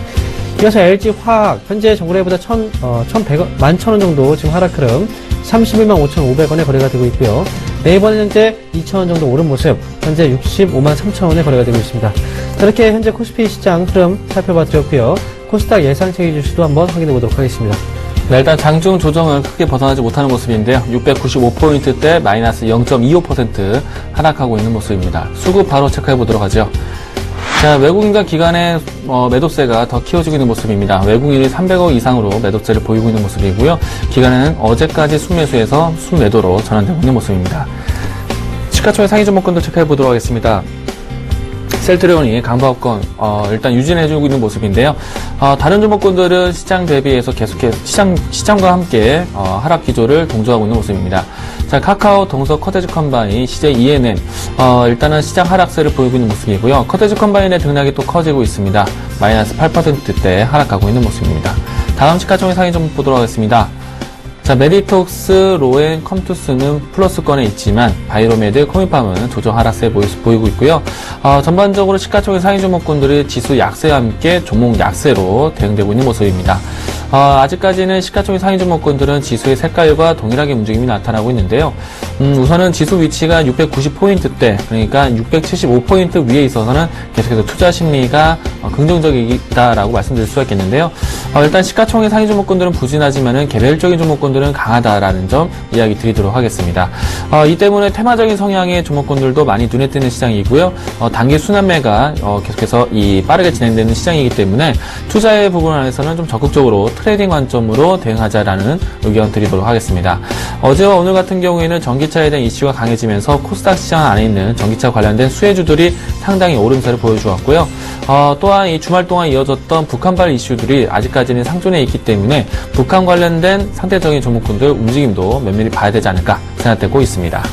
이어서 LG화학 현재 전거래보다 11,000원 정도 지금 하락 흐름 31만 5,500원에 거래가 되고 있고요. 네이버는 현재 2,000원 정도 오른 모습 현재 65만 3,000원에 거래가 되고 있습니다. 자, 이렇게 현재 코스피 시장 흐름 살펴봐드렸고요. 코스닥 예상체계 지수도 한번 확인해 보도록 하겠습니다. 네, 일단 장중 조정을 크게 벗어나지 못하는 모습인데요. 695포인트대 마이너스 0.25% 하락하고 있는 모습입니다. 수급 바로 체크해 보도록 하죠. 자, 외국인과 기관의 매도세가 더 키워지고 있는 모습입니다. 외국인이 300억 이상으로 매도세를 보이고 있는 모습이고요. 기관은 어제까지 순매수에서 순매도로 전환되고 있는 모습입니다. 시가총액 상위 종목군도 체크해 보도록 하겠습니다. 셀트리온이 강보합권 일단 유지해주고 있는 모습인데요. 다른 종목군들은 시장 대비해서 계속해서 시장과 함께 하락 기조를 동조하고 있는 모습입니다. 자, 카카오, 동서, 커테즈 컴바인, CJ ENM 일단은 시장 하락세를 보이고 있는 모습이고요. 커테즈 컴바인의 등락이 또 커지고 있습니다. 마이너스 8%대 하락하고 있는 모습입니다. 다음 시가총액 상위 종목 보도록 하겠습니다. 자, 메디톡스, 로엔, 컴투스는 플러스권에 있지만 바이로메드, 코미팜은 조정 하락세 보이고 있고요. 전반적으로 시가총액 상위 종목군들이 지수 약세와 함께 종목 약세로 대응되고 있는 모습입니다. 아직까지는 시가총액 상위 종목군들은 지수의 색깔과 동일하게 움직임이 나타나고 있는데요. 우선은 지수 위치가 690포인트대, 그러니까 675포인트 위에 있어서는 계속해서 투자 심리가 긍정적이다라고 말씀드릴 수가 있겠는데요. 일단 시가총액 상위 종목군들은 부진하지만은 개별적인 종목군들은 강하다라는 점 이야기 드리도록 하겠습니다. 이 때문에 테마적인 성향의 종목군들도 많이 눈에 띄는 시장이고요. 단기 순환매가 계속해서 빠르게 진행되는 시장이기 때문에 투자의 부분 안에서는 좀 적극적으로 트레이딩 관점으로 대응하자라는 의견 드리도록 하겠습니다. 어제와 오늘 같은 경우에는 전기차에 대한 이슈가 강해지면서 코스닥 시장 안에 있는 전기차 관련된 수혜주들이 상당히 오름세를 보여주었고요. 또한 이 주말 동안 이어졌던 북한발 이슈들이 아직까지는 상존해 있기 때문에 북한 관련된 상대적인 종목군들 움직임도 면밀히 봐야 되지 않을까 생각되고 있습니다.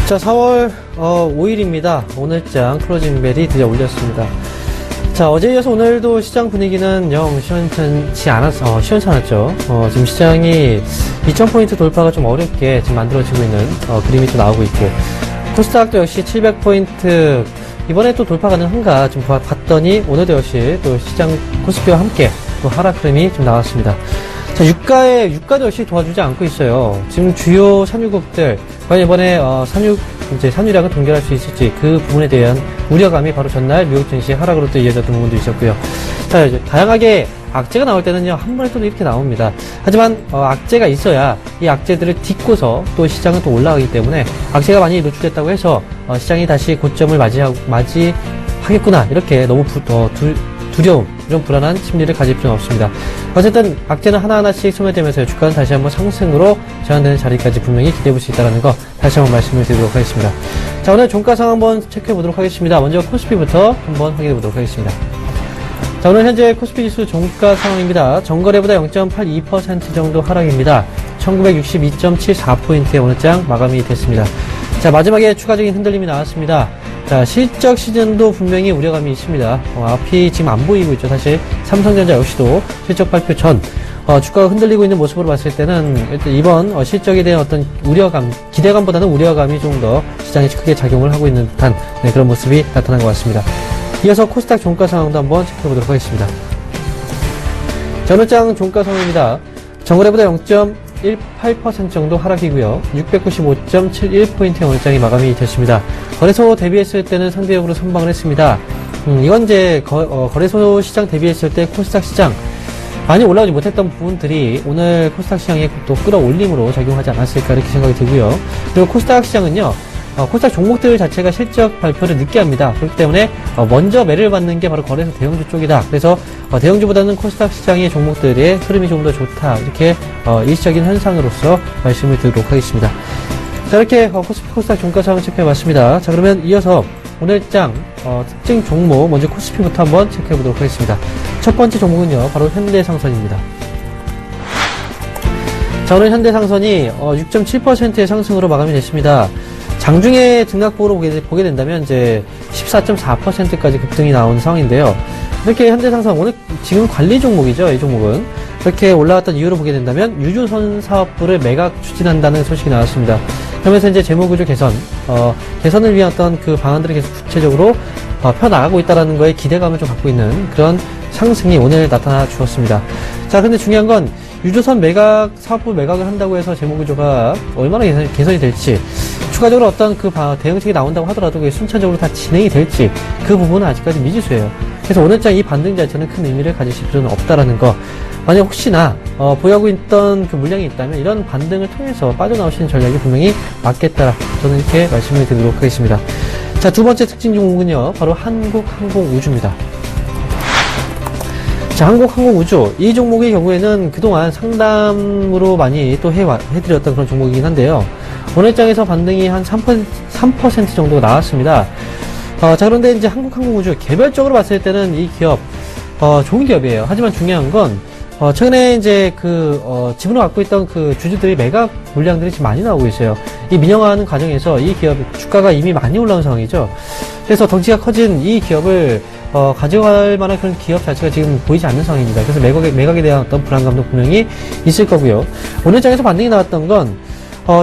자, 4월 5일입니다. 오늘장 클로징벨이 드디어 울렸습니다. 자, 어제에 이어서 오늘도 시장 분위기는 영 시원찮지 않았죠. 지금 시장이 2000포인트 돌파가 좀 어렵게 지금 만들어지고 있는 그림이 또 나오고 있고, 코스닥도 역시 700포인트 이번에 또 돌파 가능한가 좀 봤더니 오늘도 역시 또 시장 코스피와 함께 또 하락 흐름이 좀 나왔습니다. 자, 유가도 역시 도와주지 않고 있어요. 지금 주요 산유국들, 과연 이번에 산유량을 동결할 수 있을지 그 부분에 대한 우려감이 바로 전날 미국 증시 하락으로 또 이어졌던 부분도 있었고요. 자, 이제 다양하게 악재가 나올 때는요, 한 번에 또 이렇게 나옵니다. 하지만, 악재가 있어야 이 악재들을 딛고서 또 시장은 또 올라가기 때문에 악재가 많이 노출됐다고 해서, 시장이 다시 고점을 맞이하겠구나. 이렇게 너무 두려움, 이런 불안한 심리를 가질 필요는 없습니다. 어쨌든 악재는 하나하나씩 소멸되면서 주가는 다시 한번 상승으로 전환되는 자리까지 분명히 기대해 볼 수 있다는 거 다시 한번 말씀을 드리도록 하겠습니다. 자, 오늘 종가상 한번 체크해 보도록 하겠습니다. 먼저 코스피부터 한번 확인해 보도록 하겠습니다. 자, 오늘 현재 코스피 지수 종가 상황입니다. 전거래보다 0.82% 정도 하락입니다. 1962.74포인트에 오늘 장 마감이 됐습니다. 자, 마지막에 추가적인 흔들림이 나왔습니다. 자, 실적 시즌도 분명히 우려감이 있습니다. 앞이 지금 안 보이고 있죠. 사실 삼성전자 역시도 실적 발표 전 주가가 흔들리고 있는 모습으로 봤을 때는 일단 이번 실적에 대한 어떤 우려감, 기대감보다는 우려감이 좀 더 시장에 크게 작용을 하고 있는 듯한 그런 모습이 나타난 것 같습니다. 이어서 코스닥 종가 상황도 한번 체크해보도록 하겠습니다. 자, 오늘 장 종가 상황입니다. 전거래보다 0.18% 정도 하락이고요. 695.71포인트의 오늘 장이 마감이 됐습니다. 거래소 대비했을 때는 상대적으로 선방을 했습니다. 이건 이제 거래소 시장 대비했을 때 코스닥 시장 많이 올라오지 못했던 부분들이 오늘 코스닥 시장에 또 끌어올림으로 작용하지 않았을까 이렇게 생각이 들고요. 그리고 코스닥 시장은요, 코스닥 종목들 자체가 실적 발표를 늦게 합니다. 그렇기 때문에 먼저 매를 받는 게 바로 거래소 대형주 쪽이다. 그래서 대형주보다는 코스닥 시장의 종목들의 흐름이 좀 더 좋다. 이렇게 일시적인 현상으로서 말씀을 드리도록 하겠습니다. 자, 이렇게 코스닥 종가 상황 체크해봤습니다. 자, 그러면 이어서 오늘장 특징 종목 먼저 코스피부터 한번 체크해보도록 하겠습니다. 첫 번째 종목은요, 바로 현대상선입니다. 자, 오늘 현대상선이 6.7%의 상승으로 마감이 됐습니다. 장중에 등락보로 보게 된다면 이제 14.4%까지 급등이 나온 상황인데요. 이렇게 현대상선 오늘 지금 관리 종목이죠. 이 종목은 이렇게 올라갔던 이유로 보게 된다면 유조선 사업부를 매각 추진한다는 소식이 나왔습니다. 그러면서 이제 재무구조 개선을 위한 어떤 그 방안들을 계속 구체적으로 펴나가고 있다는 거에 기대감을 좀 갖고 있는 그런 상승이 오늘 나타나 주었습니다. 자, 근데 중요한 건 유조선 사업부 매각을 한다고 해서 재무구조가 얼마나 개선이 될지, 추가적으로 어떤 그 대응책이 나온다고 하더라도 그게 순차적으로 다 진행이 될지, 그 부분은 아직까지 미지수예요. 그래서 오늘장 이 반등 자체는 큰 의미를 가지실 필요는 없다라는 거. 만약 혹시나 보유하고 있던 그 물량이 있다면 이런 반등을 통해서 빠져나오시는 전략이 분명히 맞겠다. 저는 이렇게 말씀을 드리도록 하겠습니다. 자, 두 번째 특징 종목은요, 바로 한국항공우주입니다. 자, 한국항공우주. 이 종목의 경우에는 그동안 상담으로 많이 또 해드렸던 그런 종목이긴 한데요. 오늘장에서 반등이 한 3% 정도가 나왔습니다. 자, 그런데 이제 한국항공우주 개별적으로 봤을 때는 이 기업, 좋은 기업이에요. 하지만 중요한 건, 최근에 이제 지분을 갖고 있던 그 주주들이 매각 물량들이 지금 많이 나오고 있어요. 이 민영화하는 과정에서 이 기업 주가가 이미 많이 올라온 상황이죠. 그래서 덩치가 커진 이 기업을 가져갈 만한 그런 기업 자체가 지금 보이지 않는 상황입니다. 그래서 매각에 대한 어떤 불안감도 분명히 있을 거고요. 오늘 장에서 반등이 나왔던 건,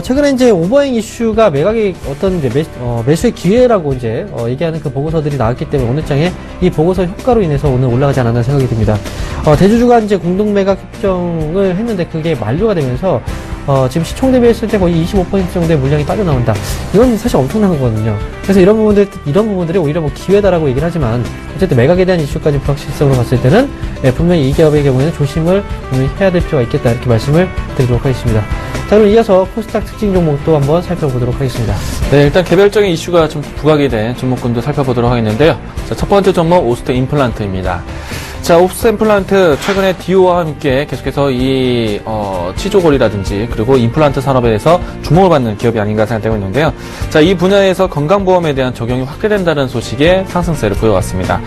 최근에 이제 오버행 이슈가 매각의 어떤 이제 매수의 기회라고 이제 얘기하는 그 보고서들이 나왔기 때문에 오늘 장에 이 보고서 효과로 인해서 오늘 올라가지 않았나 생각이 듭니다. 대주주가 이제 공동 매각 협정을 했는데 그게 만료가 되면서 지금 시총 대비했을 때 거의 25% 정도의 물량이 빠져나온다. 이건 사실 엄청난 거거든요. 그래서 이런 부분들이 오히려 뭐 기회다라고 얘기를 하지만 어쨌든 매각에 대한 이슈까지 불확실성으로 봤을 때는 분명히 이 기업의 경우에는 조심을 분명히 해야 될 필요가 있겠다 이렇게 말씀을 드리도록 하겠습니다. 자, 그럼 이어서 코스닥 특징 종목도 한번 살펴보도록 하겠습니다. 네, 일단 개별적인 이슈가 좀 부각이 된 종목군도 살펴보도록 하겠는데요. 자, 첫 번째 종목 오스테 임플란트입니다. 자, 오스테 임플란트 최근에 디오와 함께 계속해서 이 치조골이라든지 그리고 임플란트 산업에 대해서 주목을 받는 기업이 아닌가 생각되고 있는데요. 자, 이 분야에서 건강보험에 대한 적용이 확대된다는 소식에 상승세를 보여왔습니다.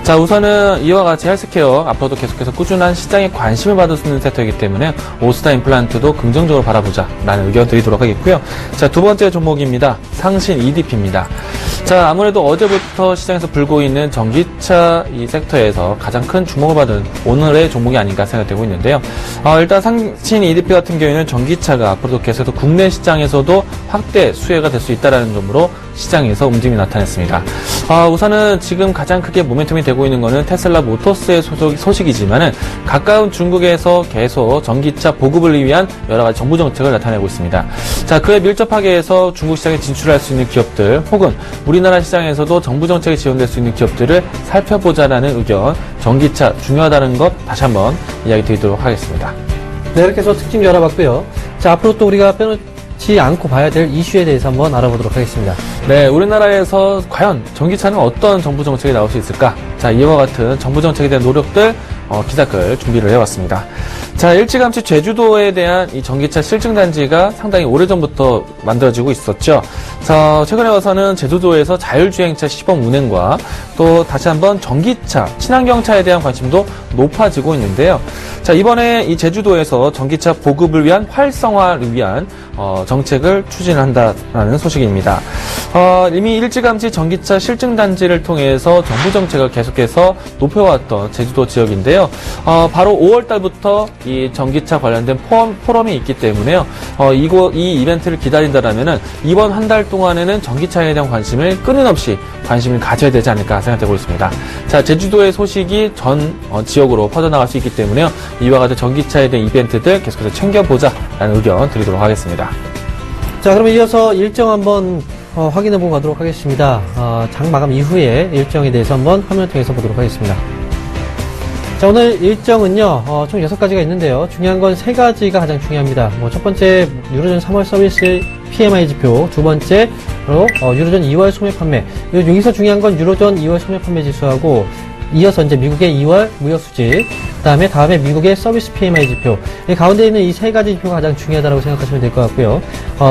자, 우선은 이와 같이 헬스케어 앞으로도 계속해서 꾸준한 시장에 관심을 받을 수 있는 섹터이기 때문에 오스타 임플란트도 긍정적으로 바라보자라는 의견 드리도록 하겠고요. 자, 두 번째 종목입니다. 상신 EDP입니다. 자, 아무래도 어제부터 시장에서 불고 있는 전기차 이 섹터에서 가장 큰 주목을 받은 오늘의 종목이 아닌가 생각되고 있는데요. 일단 상신 EDP 같은 경우에는 전기차가 앞으로도 계속해서 국내 시장에서도 확대 수혜가 될 수 있다는 점으로 시장에서 움직임이 나타났습니다. 우선은 지금 가장 크게 모멘텀이 되고 있는 것은 테슬라 모터스의 소식이지만은 가까운 중국에서 계속 전기차 보급을 위한 여러 가지 정부 정책을 나타내고 있습니다. 자, 그에 밀접하게 해서 중국 시장에 진출할 수 있는 기업들 혹은 우리나라 시장에서도 정부 정책이 지원될 수 있는 기업들을 살펴보자라는 의견, 전기차 중요하다는 것 다시 한번 이야기 드리도록 하겠습니다. 네, 이렇게 해서 특징 알아봤고요. 자, 앞으로 또 우리가 빼놓지 않고 봐야 될 이슈에 대해서 한번 알아보도록 하겠습니다. 네, 우리나라에서 과연 전기차는 어떤 정부 정책이 나올 수 있을까? 자, 이와 같은 정부 정책에 대한 노력들 기사글 준비를 해왔습니다. 자, 일찌감치 제주도에 대한 이 전기차 실증단지가 상당히 오래전부터 만들어지고 있었죠. 자, 최근에 와서는 제주도에서 자율주행차 시범 운행과 또 다시 한번 전기차, 친환경차에 대한 관심도 높아지고 있는데요. 자, 이번에 이 제주도에서 전기차 보급을 위한 활성화를 위한 정책을 추진한다라는 소식입니다. 이미 일찌감치 전기차 실증단지를 통해서 정부 정책을 계속해서 높여왔던 제주도 지역인데요. 바로 5월 달부터 이 전기차 관련된 포럼이 있기 때문에요. 이 이벤트를 기다린다라면은 이번 한 달 동안에는 전기차에 대한 관심을 끊임없이 관심을 가져야 되지 않을까 생각되고 있습니다. 자, 제주도의 소식이 전 지역으로 퍼져나갈 수 있기 때문에요. 이와 같은 전기차에 대한 이벤트들 계속해서 챙겨보자라는 의견 드리도록 하겠습니다. 자, 그러면 이어서 일정 한번 확인해보고 가도록 하겠습니다. 장 마감 이후에 일정에 대해서 한번 화면을 통해서 보도록 하겠습니다. 자, 오늘 일정은요, 총 6가지가 있는데요. 중요한 건 3가지가 가장 중요합니다. 첫 번째, 유로존 3월 서비스 PMI 지표, 두 번째로, 유로존 2월 소매 판매. 여기서 중요한 건 유로존 2월 소매 판매 지수하고, 이어서 이제 미국의 2월 무역 수지, 다음에 미국의 서비스 PMI 지표. 이 가운데 있는 이 3가지 지표가 가장 중요하다고 생각하시면 될 것 같고요.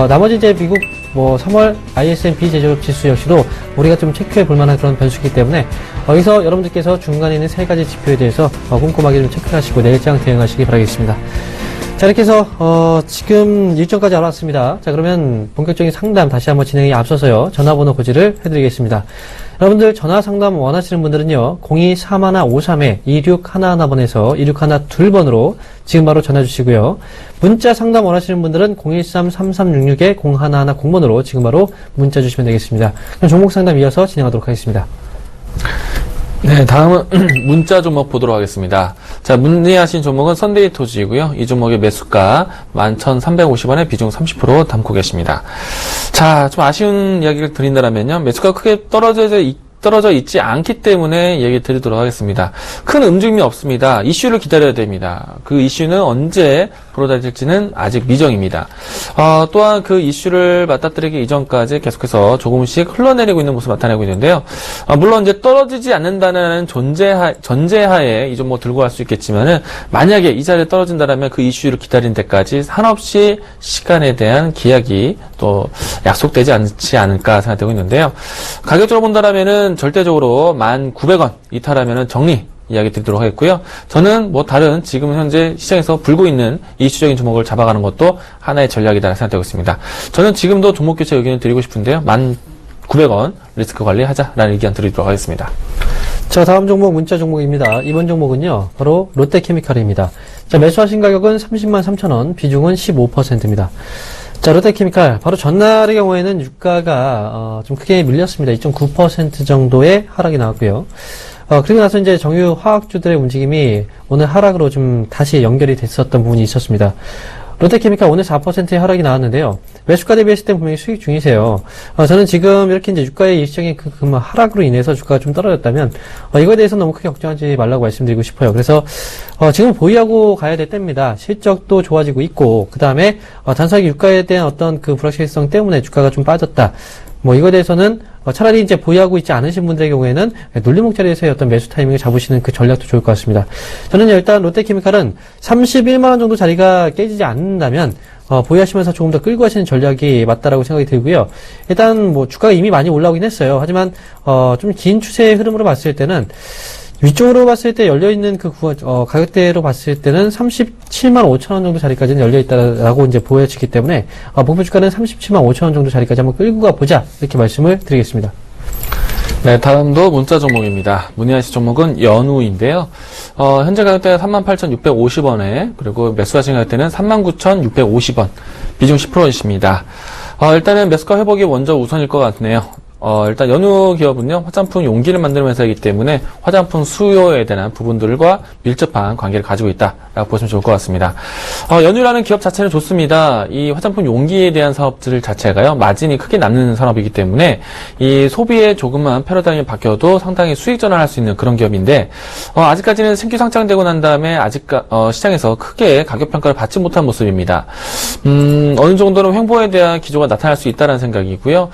나머지 이제 미국 3월 ISM 비제조업 지수 역시도 우리가 좀 체크해 볼 만한 그런 변수이기 때문에 여기서 여러분들께서 중간에 있는 3가지 지표에 대해서 꼼꼼하게 좀 체크하시고 내일장 대응하시기 바라겠습니다. 자, 이렇게 해서, 지금 일정까지 알아왔습니다. 자, 그러면 본격적인 상담 다시 한번 진행에 앞서서요, 전화번호 고지를 해드리겠습니다. 여러분들 전화 상담 원하시는 분들은요, 023153-2611번에서 2612번으로 지금 바로 전화 주시고요. 문자 상담 원하시는 분들은 013-3366-0110번으로 지금 바로 문자 주시면 되겠습니다. 그럼 종목 상담 이어서 진행하도록 하겠습니다. 네, 다음은 문자 종목 보도록 하겠습니다. 자, 문의하신 종목은 선데이토지이고요. 이 종목의 매수가 11,350원에 비중 30% 담고 계십니다. 자, 좀 아쉬운 이야기를 드린다면요. 매수가 크게 떨어져 있지 않기 때문에 얘기 드리도록 하겠습니다. 큰 움직임이 없습니다. 이슈를 기다려야 됩니다. 그 이슈는 언제 불어닥칠지는 아직 미정입니다. 또한 그 이슈를 맞닥뜨리기 이전까지 계속해서 조금씩 흘러내리고 있는 모습을 나타내고 있는데요. 물론 이제 떨어지지 않는다는 전제하에 이 종목 들고 갈 수 있겠지만은 만약에 이 자리에 떨어진다면 그 이슈를 기다리는 데까지 한없이 시간에 대한 기약이 또 약속되지 않지 않을까 생각되고 있는데요. 가격적으로 본다라면은 절대적으로 1,900원 이탈하면은 정리 이야기 드리도록 하겠고요. 저는 뭐 다른 지금 현재 시장에서 불고 있는 이슈적인 종목을 잡아가는 것도 하나의 전략이다 생각되고 있습니다. 저는 지금도 종목 교체 의견을 드리고 싶은데요. 1,900원 리스크 관리하자라는 의견 드리도록 하겠습니다. 자, 다음 종목 문자 종목입니다. 이번 종목은요, 바로 롯데케미칼입니다. 자, 매수하신 가격은 30만 3천원, 비중은 15%입니다. 자, 롯데케미칼, 바로 전날의 경우에는 유가가 좀 크게 밀렸습니다. 2.9% 정도의 하락이 나왔고요. 그리고 나서 이제 정유 화학주들의 움직임이 오늘 하락으로 좀 다시 연결이 됐었던 부분이 있었습니다. 롯데케미칼 오늘 4%의 하락이 나왔는데요. 매수가 대비했을 때 분명히 수익 중이세요. 저는 지금 이렇게 이제 유가의 일시적인 그 하락으로 인해서 주가가 좀 떨어졌다면, 이거에 대해서 너무 크게 걱정하지 말라고 말씀드리고 싶어요. 그래서, 지금 보유하고 가야 될 때입니다. 실적도 좋아지고 있고, 그 다음에, 단순하게 유가에 대한 어떤 그 불확실성 때문에 주가가 좀 빠졌다. 뭐 이거에 대해서는 차라리 이제 보유하고 있지 않으신 분들의 경우에는 눌림목 자리에서의 어떤 매수 타이밍을 잡으시는 그 전략도 좋을 것 같습니다. 저는요, 일단 롯데케미칼은 31만원 정도 자리가 깨지지 않는다면 보유하시면서 조금 더 끌고 가시는 전략이 맞다라고 생각이 들고요. 일단 뭐 주가가 이미 많이 올라오긴 했어요. 하지만 좀 긴 추세의 흐름으로 봤을 때는 위쪽으로 봤을 때 열려있는 그 가격대로 봤을 때는 37만 5천원 정도 자리까지는 열려있다라고 이제 보여지기 때문에, 목표 주가는 37만 5천원 정도 자리까지 한번 끌고 가보자. 이렇게 말씀을 드리겠습니다. 네, 다음도 문자 종목입니다. 문의하실 종목은 연우인데요. 현재 가격대가 38,650원에, 그리고 매수하신 가격대는 39,650원, 비중 10%이십니다. 일단은 매수가 회복이 먼저 우선일 것 같네요. 일단 연우 기업은요, 화장품 용기를 만드는 회사이기 때문에 화장품 수요에 대한 부분들과 밀접한 관계를 가지고 있다라고 보시면 좋을 것 같습니다. 연우라는 기업 자체는 좋습니다. 이 화장품 용기에 대한 사업들 자체가요, 마진이 크게 남는 산업이기 때문에 이 소비에 조금만 패러다임이 바뀌어도 상당히 수익 전환할 수 있는 그런 기업인데, 아직까지는 신규 상장되고 난 다음에 시장에서 크게 가격 평가를 받지 못한 모습입니다. 어느 정도는 횡보에 대한 기조가 나타날 수 있다는 생각이고요.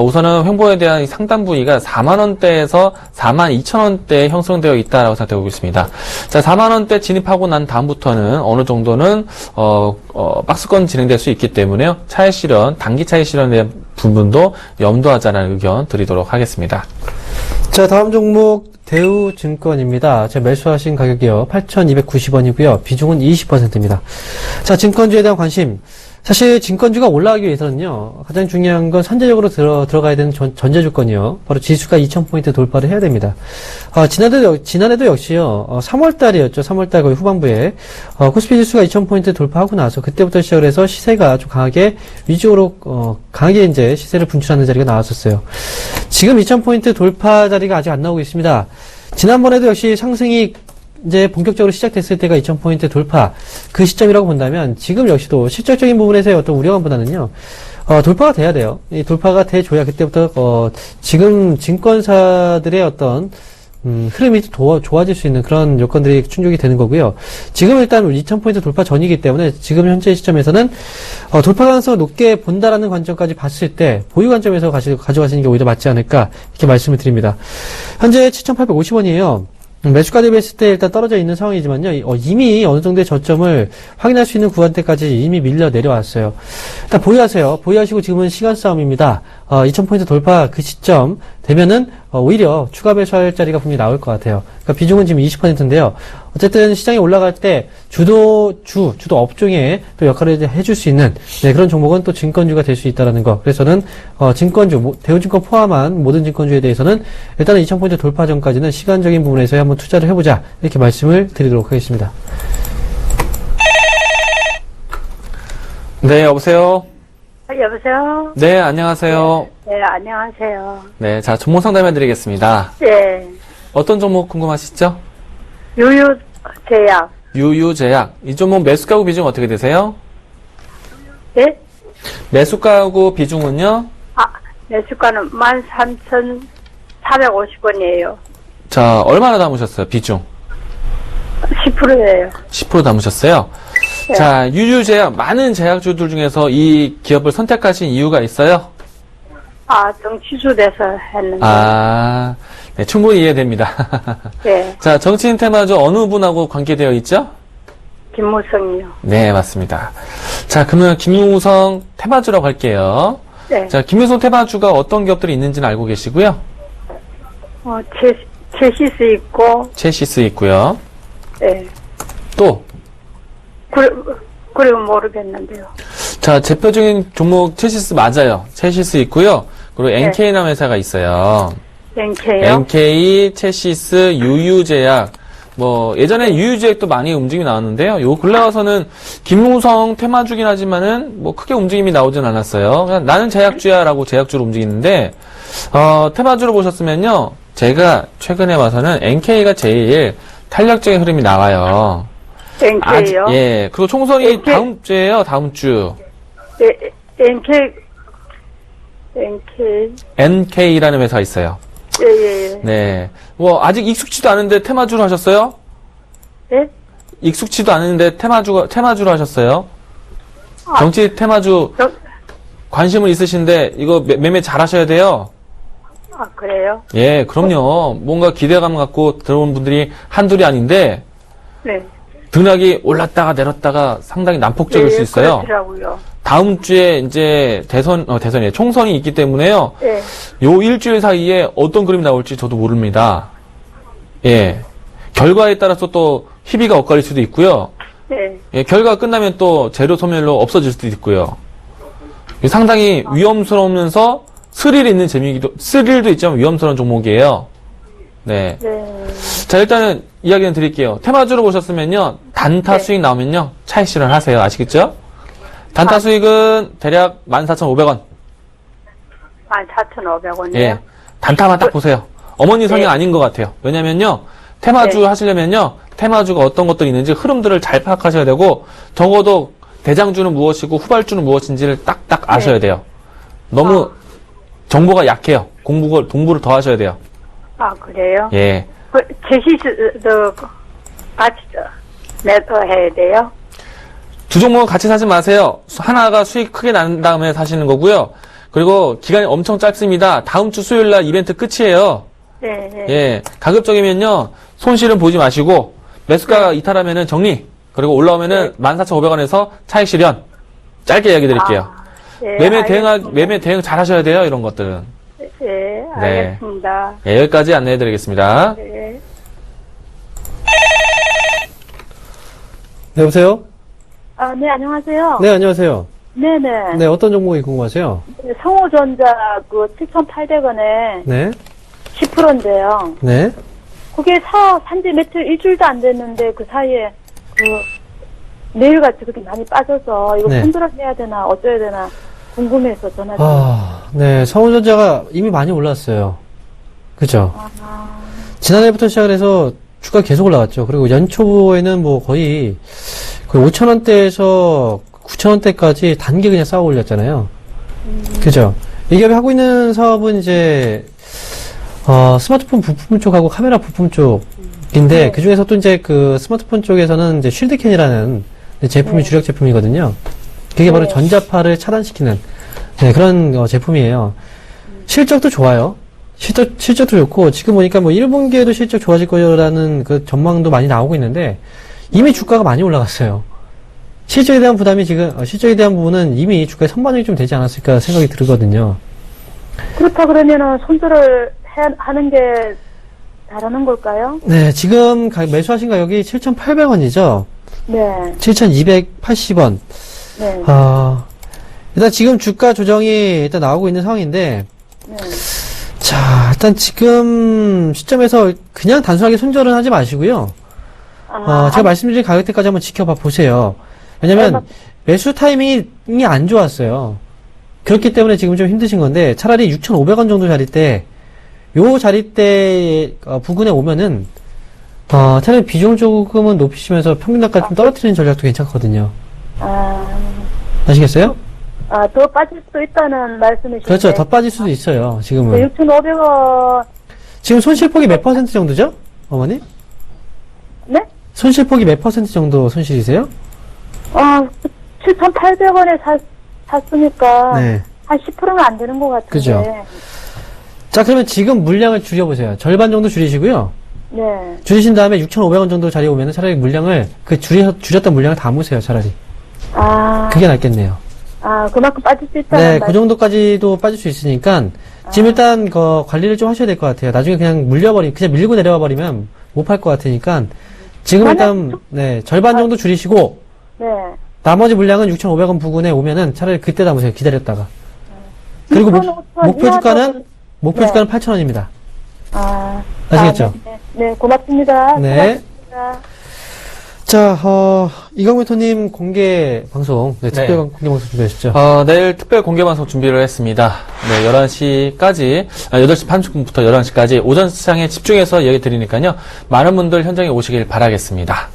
우선은 횡보에 대한 이 상단 부위가 4만원대에서 42,000원대에 형성되어 있다라고 생각되고 있습니다. 자, 4만원대 진입하고 난 다음부터는 어느 정도는 박스권 진행될 수 있기 때문에요. 차익 실현, 단기 차익 실현에 대한 부분도 염두하자는 의견 드리도록 하겠습니다. 자, 다음 종목 대우증권입니다. 제 매수하신 가격이요, 8,290원이고요. 비중은 20%입니다. 자, 증권주에 대한 관심. 사실 증권주가 올라가기 위해서는요, 가장 중요한 건 선제적으로 들어가야 되는 전제 조건이요, 바로 지수가 2,000포인트 돌파를 해야 됩니다. 지난해도 역시요, 3월달이었죠. 3월달 거의 후반부에 코스피 지수가 2,000포인트 돌파하고 나서 그때부터 시작을 해서 시세가 좀 강하게 위쪽으로 강하게 이제 시세를 분출하는 자리가 나왔었어요. 지금 2,000포인트 돌파 자리가 아직 안 나오고 있습니다. 지난번에도 역시 상승이 이제 본격적으로 시작됐을 때가 2,000포인트 돌파, 그 시점이라고 본다면 지금 역시도 실적적인 부분에서의 어떤 우려감보다는요, 돌파가 돼야 돼요. 이 돌파가 돼줘야 그때부터 지금 증권사들의 어떤 흐름이 좋아질 수 있는 그런 요건들이 충족이 되는 거고요. 지금 일단 2,000포인트 돌파 전이기 때문에 지금 현재 시점에서는 돌파 가능성을 높게 본다라는 관점까지 봤을 때 보유 관점에서 가져가시는 게 오히려 맞지 않을까, 이렇게 말씀을 드립니다. 현재 7,850원이에요. 매수가 대비했을 때 일단 떨어져 있는 상황이지만요, 이미 어느 정도의 저점을 확인할 수 있는 구간대까지 이미 밀려 내려왔어요. 일단 보유하세요. 보유하시고 지금은 시간 싸움입니다. 2,000포인트 돌파 그 시점 되면은 오히려 추가 매수할 자리가 분명히 나올 것 같아요. 그러니까 비중은 지금 20%인데요. 어쨌든 시장이 올라갈 때 주도 업종에 또 역할을 해줄 수 있는 네, 그런 종목은 또 증권주가 될 수 있다는 거. 그래서 저는 증권주, 대우증권 포함한 모든 증권주에 대해서는 일단은 2000포인트 돌파 전까지는 시간적인 부분에서 한번 투자를 해보자 이렇게 말씀을 드리도록 하겠습니다. 네, 여보세요? 여보세요? 네, 안녕하세요. 네, 안녕하세요. 네, 자, 종목 상담해드리겠습니다. 네, 어떤 종목 궁금하시죠? 유유제약. 유유제약. 이 종목 매수가구 비중 어떻게 되세요? 네? 매수가구 비중은요? 매수가는 13,450원이에요. 자, 얼마나 담으셨어요, 비중? 10%예요. 10% 담으셨어요? 네. 자, 유유제약, 많은 제약주들 중에서 이 기업을 선택하신 이유가 있어요? 정 취소돼서 했는데. 네, 충분히 이해됩니다. 네, 자, 정치인 테마주 어느 분하고 관계되어 있죠? 김무성이요. 네, 맞습니다. 자, 그러면 김무성 테마주라고 할게요. 네, 자, 김무성 테마주가 어떤 기업들이 있는지는 알고 계시고요. 제시스 있고, 체시스 있고요. 네. 또, 그리고 모르겠는데요. 자, 대표적인 종목 체시스 맞아요. 체시스 있고요. 그리고 NK라는 회사가 있어요. NK요? NK, 체시스, 유유제약. 예전에 유유제약도 많이 움직임이 나왔는데요. 요 근래 와서는 김무성 테마주긴 하지만은, 크게 움직임이 나오진 않았어요. 그냥 나는 제약주야라고 제약주로 움직이는데, 테마주로 보셨으면요. 제가 최근에 와서는 NK가 제일 탄력적인 흐름이 나와요. NK요? 예. 그리고 총선이 NK? 다음 주에요, 다음 주. 네, NK. NK라는 회사가 있어요. 예. 네. 아직 익숙치도 않은데 테마주로 하셨어요? 네? 익숙치도 않은데 테마주로 하셨어요? 정치 테마주 관심은 있으신데 이거 매매 잘 하셔야 돼요. 그래요? 예, 그럼요. 뭔가 기대감 갖고 들어온 분들이 한둘이 아닌데 네. 등락이 올랐다가 내렸다가 상당히 난폭적일 수 있어요. 그렇더라고요. 다음 주에 이제 대선이에요. 총선이 있기 때문에요. 네. 요 일주일 사이에 어떤 그림이 나올지 저도 모릅니다. 예. 결과에 따라서 또 희비가 엇갈릴 수도 있고요. 네. 예, 결과가 끝나면 또 재료 소멸로 없어질 수도 있고요. 상당히 위험스러우면서 스릴도 있지만 위험스러운 종목이에요. 네. 네. 자, 일단은 이야기는 드릴게요. 테마주로 보셨으면요. 단타 수익 나오면요. 차익 실현하세요. 아시겠죠? 단타 수익은 대략 14,500원. 14,500원이요? 예. 단타만 딱 보세요. 어머니 성향 네. 아닌 것 같아요. 왜냐면요. 테마주 네. 하시려면요. 테마주가 어떤 것들이 있는지 흐름들을 잘 파악하셔야 되고, 적어도 대장주는 무엇이고 후발주는 무엇인지를 딱딱 아셔야 돼요. 너무 정보가 약해요. 공부를 더 하셔야 돼요. 그래요? 예. 제시스도 같이 매도해야 돼요? 두 종목은 같이 사지 마세요. 하나가 수익 크게 난 다음에 사시는 거고요. 그리고 기간이 엄청 짧습니다. 다음 주 수요일 날 이벤트 끝이에요. 네. 예. 가급적이면요. 손실은 보지 마시고 매수가가 이탈하면은 정리. 그리고 올라오면은 14,500원에서 차익 실현. 짧게 이야기 드릴게요. 네, 매매 대응 잘 하셔야 돼요. 이런 것들은. 네, 알겠습니다. 예, 여기까지 안내해 드리겠습니다. 네. 네, 여보세요? 네, 안녕하세요. 네, 안녕하세요. 네네. 네, 어떤 종목이 궁금하세요? 성호전자 7,800원에 네. 10%인데요. 네. 그게 산지 며칠, 일주일도 안 됐는데 그 사이에 내일같이 그렇게 많이 빠져서 이거 네. 손절을 해야 되나 어쩌야 되나 궁금해서 전화를. 네, 성우전자가 이미 많이 올랐어요. 그죠? 지난해부터 시작을 해서 주가 계속 올라갔죠. 그리고 연초에는 거의 5,000원대에서 9,000원대까지 단계 그냥 쌓아 올렸잖아요. 그죠? 이 기업이 하고 있는 사업은 이제, 스마트폰 부품 쪽하고 카메라 부품 쪽인데, 그 중에서 또 이제 스마트폰 쪽에서는 이제 쉴드캔이라는 제품이 주력 제품이거든요. 그게 바로 전자파를 차단시키는, 그런 제품이에요. 실적도 좋아요. 실적도 좋고, 지금 보니까 1분기에도 실적 좋아질 거라는 그 전망도 많이 나오고 있는데, 이미 주가가 많이 올라갔어요. 실적에 대한 부분은 이미 주가에 선반영이 좀 되지 않았을까 생각이 들거든요. 그렇다 그러면은 손절을 하는 게 다라는 걸까요? 네, 지금 매수하신 가격이 7,800원이죠? 네. 7,280원. 네. 일단 지금 주가 조정이 일단 나오고 있는 상황인데, 네. 자, 일단 지금 시점에서 그냥 단순하게 손절은 하지 마시고요. 제가 말씀드린 가격대까지 한번 지켜봐 보세요. 왜냐면 매수 타이밍이 안 좋았어요. 그렇기 때문에 지금 좀 힘드신 건데, 차라리 6,500원 정도 자리대, 요 자리대 부근에 오면은 차라리 비중을 조금은 높이시면서 평균단가 좀 떨어뜨리는 전략도 괜찮거든요. 아시겠어요? 더 빠질 수도 있다는 말씀이신데. 그렇죠. 더 빠질 수도 있어요. 지금은. 6,500원. 지금 손실폭이 몇 퍼센트 정도죠? 어머니? 네? 손실폭이 몇 퍼센트 정도 손실이세요? 7,800원에 샀으니까. 네. 한 10%는 안 되는 것 같은데. 그죠. 자, 그러면 지금 물량을 줄여보세요. 절반 정도 줄이시고요. 네. 줄이신 다음에 6,500원 정도 자리에 오면은 차라리 물량을, 줄였던 물량을 담으세요, 차라리. 그게 낫겠네요. 그만큼 빠질 수 있다는 네, 그 정도까지도 빠질 수 있으니까, 지금 일단, 관리를 좀 하셔야 될 것 같아요. 나중에 그냥 그냥 밀고 내려와 버리면 못 팔 것 같으니까, 지금 일단, 네, 절반 정도 줄이시고, 네. 나머지 물량은 6,500원 부근에 오면은 차라리 그때 담으세요, 기다렸다가. 그리고 목표 주가는 8,000원입니다. 아시겠죠? 네, 고맙습니다. 네. 고맙습니다. 자, 이광민토님 공개 방송, 특별 공개 방송 준비하셨죠? 내일 특별 공개 방송 준비를 했습니다. 네, 11시까지, 8시 30분부터 11시까지 오전 시장에 집중해서 얘기 드리니까요. 많은 분들 현장에 오시길 바라겠습니다.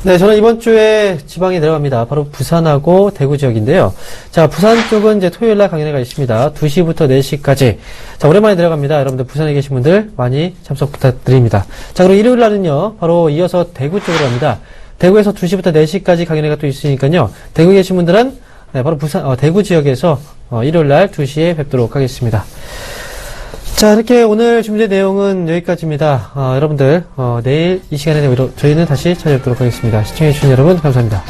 네, 저는 이번 주에 지방에 내려갑니다. 바로 부산하고 대구 지역인데요. 자, 부산 쪽은 이제 토요일 날 강연회가 있습니다. 2시부터 4시까지. 자, 오랜만에 내려갑니다. 여러분들 부산에 계신 분들 많이 참석 부탁드립니다. 자, 그리고 일요일 날은요, 바로 이어서 대구 쪽으로 갑니다. 대구에서 2시부터 4시까지 강연회가 또 있으니까요. 대구에 계신 분들은 네, 바로 대구 지역에서 일요일 날 2시에 뵙도록 하겠습니다. 자, 이렇게 오늘 준비된 내용은 여기까지입니다. 여러분들, 내일 이 시간에 저희는 다시 찾아뵙도록 하겠습니다. 시청해주신 여러분, 감사합니다.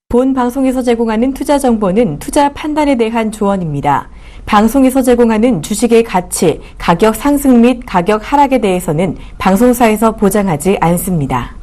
본 방송에서 제공하는 투자 정보는 투자 판단에 대한 조언입니다. 방송에서 제공하는 주식의 가치, 가격 상승 및 가격 하락에 대해서는 방송사에서 보장하지 않습니다.